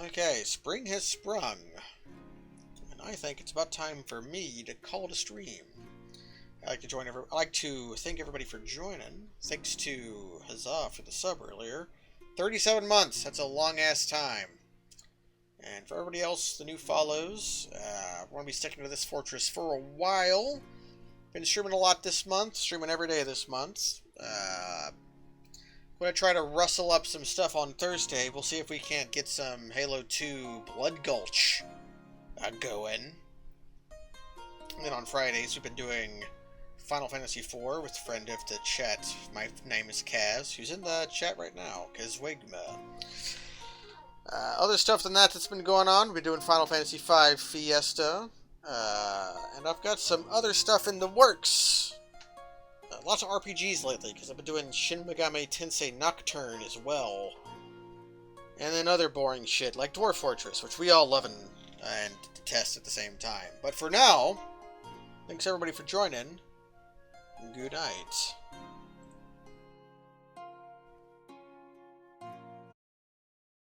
Okay, spring has sprung. And I think it's about time for me to call it a stream. I'd like to thank everybody for joining. Thanks to Huzzah for the sub earlier. 37 months, that's a long-ass time. And for everybody else, the new follows, we're going to be sticking to this fortress for a while. Been streaming a lot this month, streaming every day this month. I'm going to try to rustle up some stuff on Thursday. We'll see if we can't get some Halo 2 Blood Gulch going. And then on Fridays, we've been doing Final Fantasy IV with friend of the chat. My name is Kaz, who's in the chat right now, Kazwigma. Other stuff than that's been going on. We've been doing Final Fantasy V Fiesta. And I've got some other stuff in the works. Lots of RPGs lately, because I've been doing Shin Megami Tensei Nocturne as well. And then other boring shit, like Dwarf Fortress, which we all love and detest at the same time. But for now, thanks everybody for joining. Good night.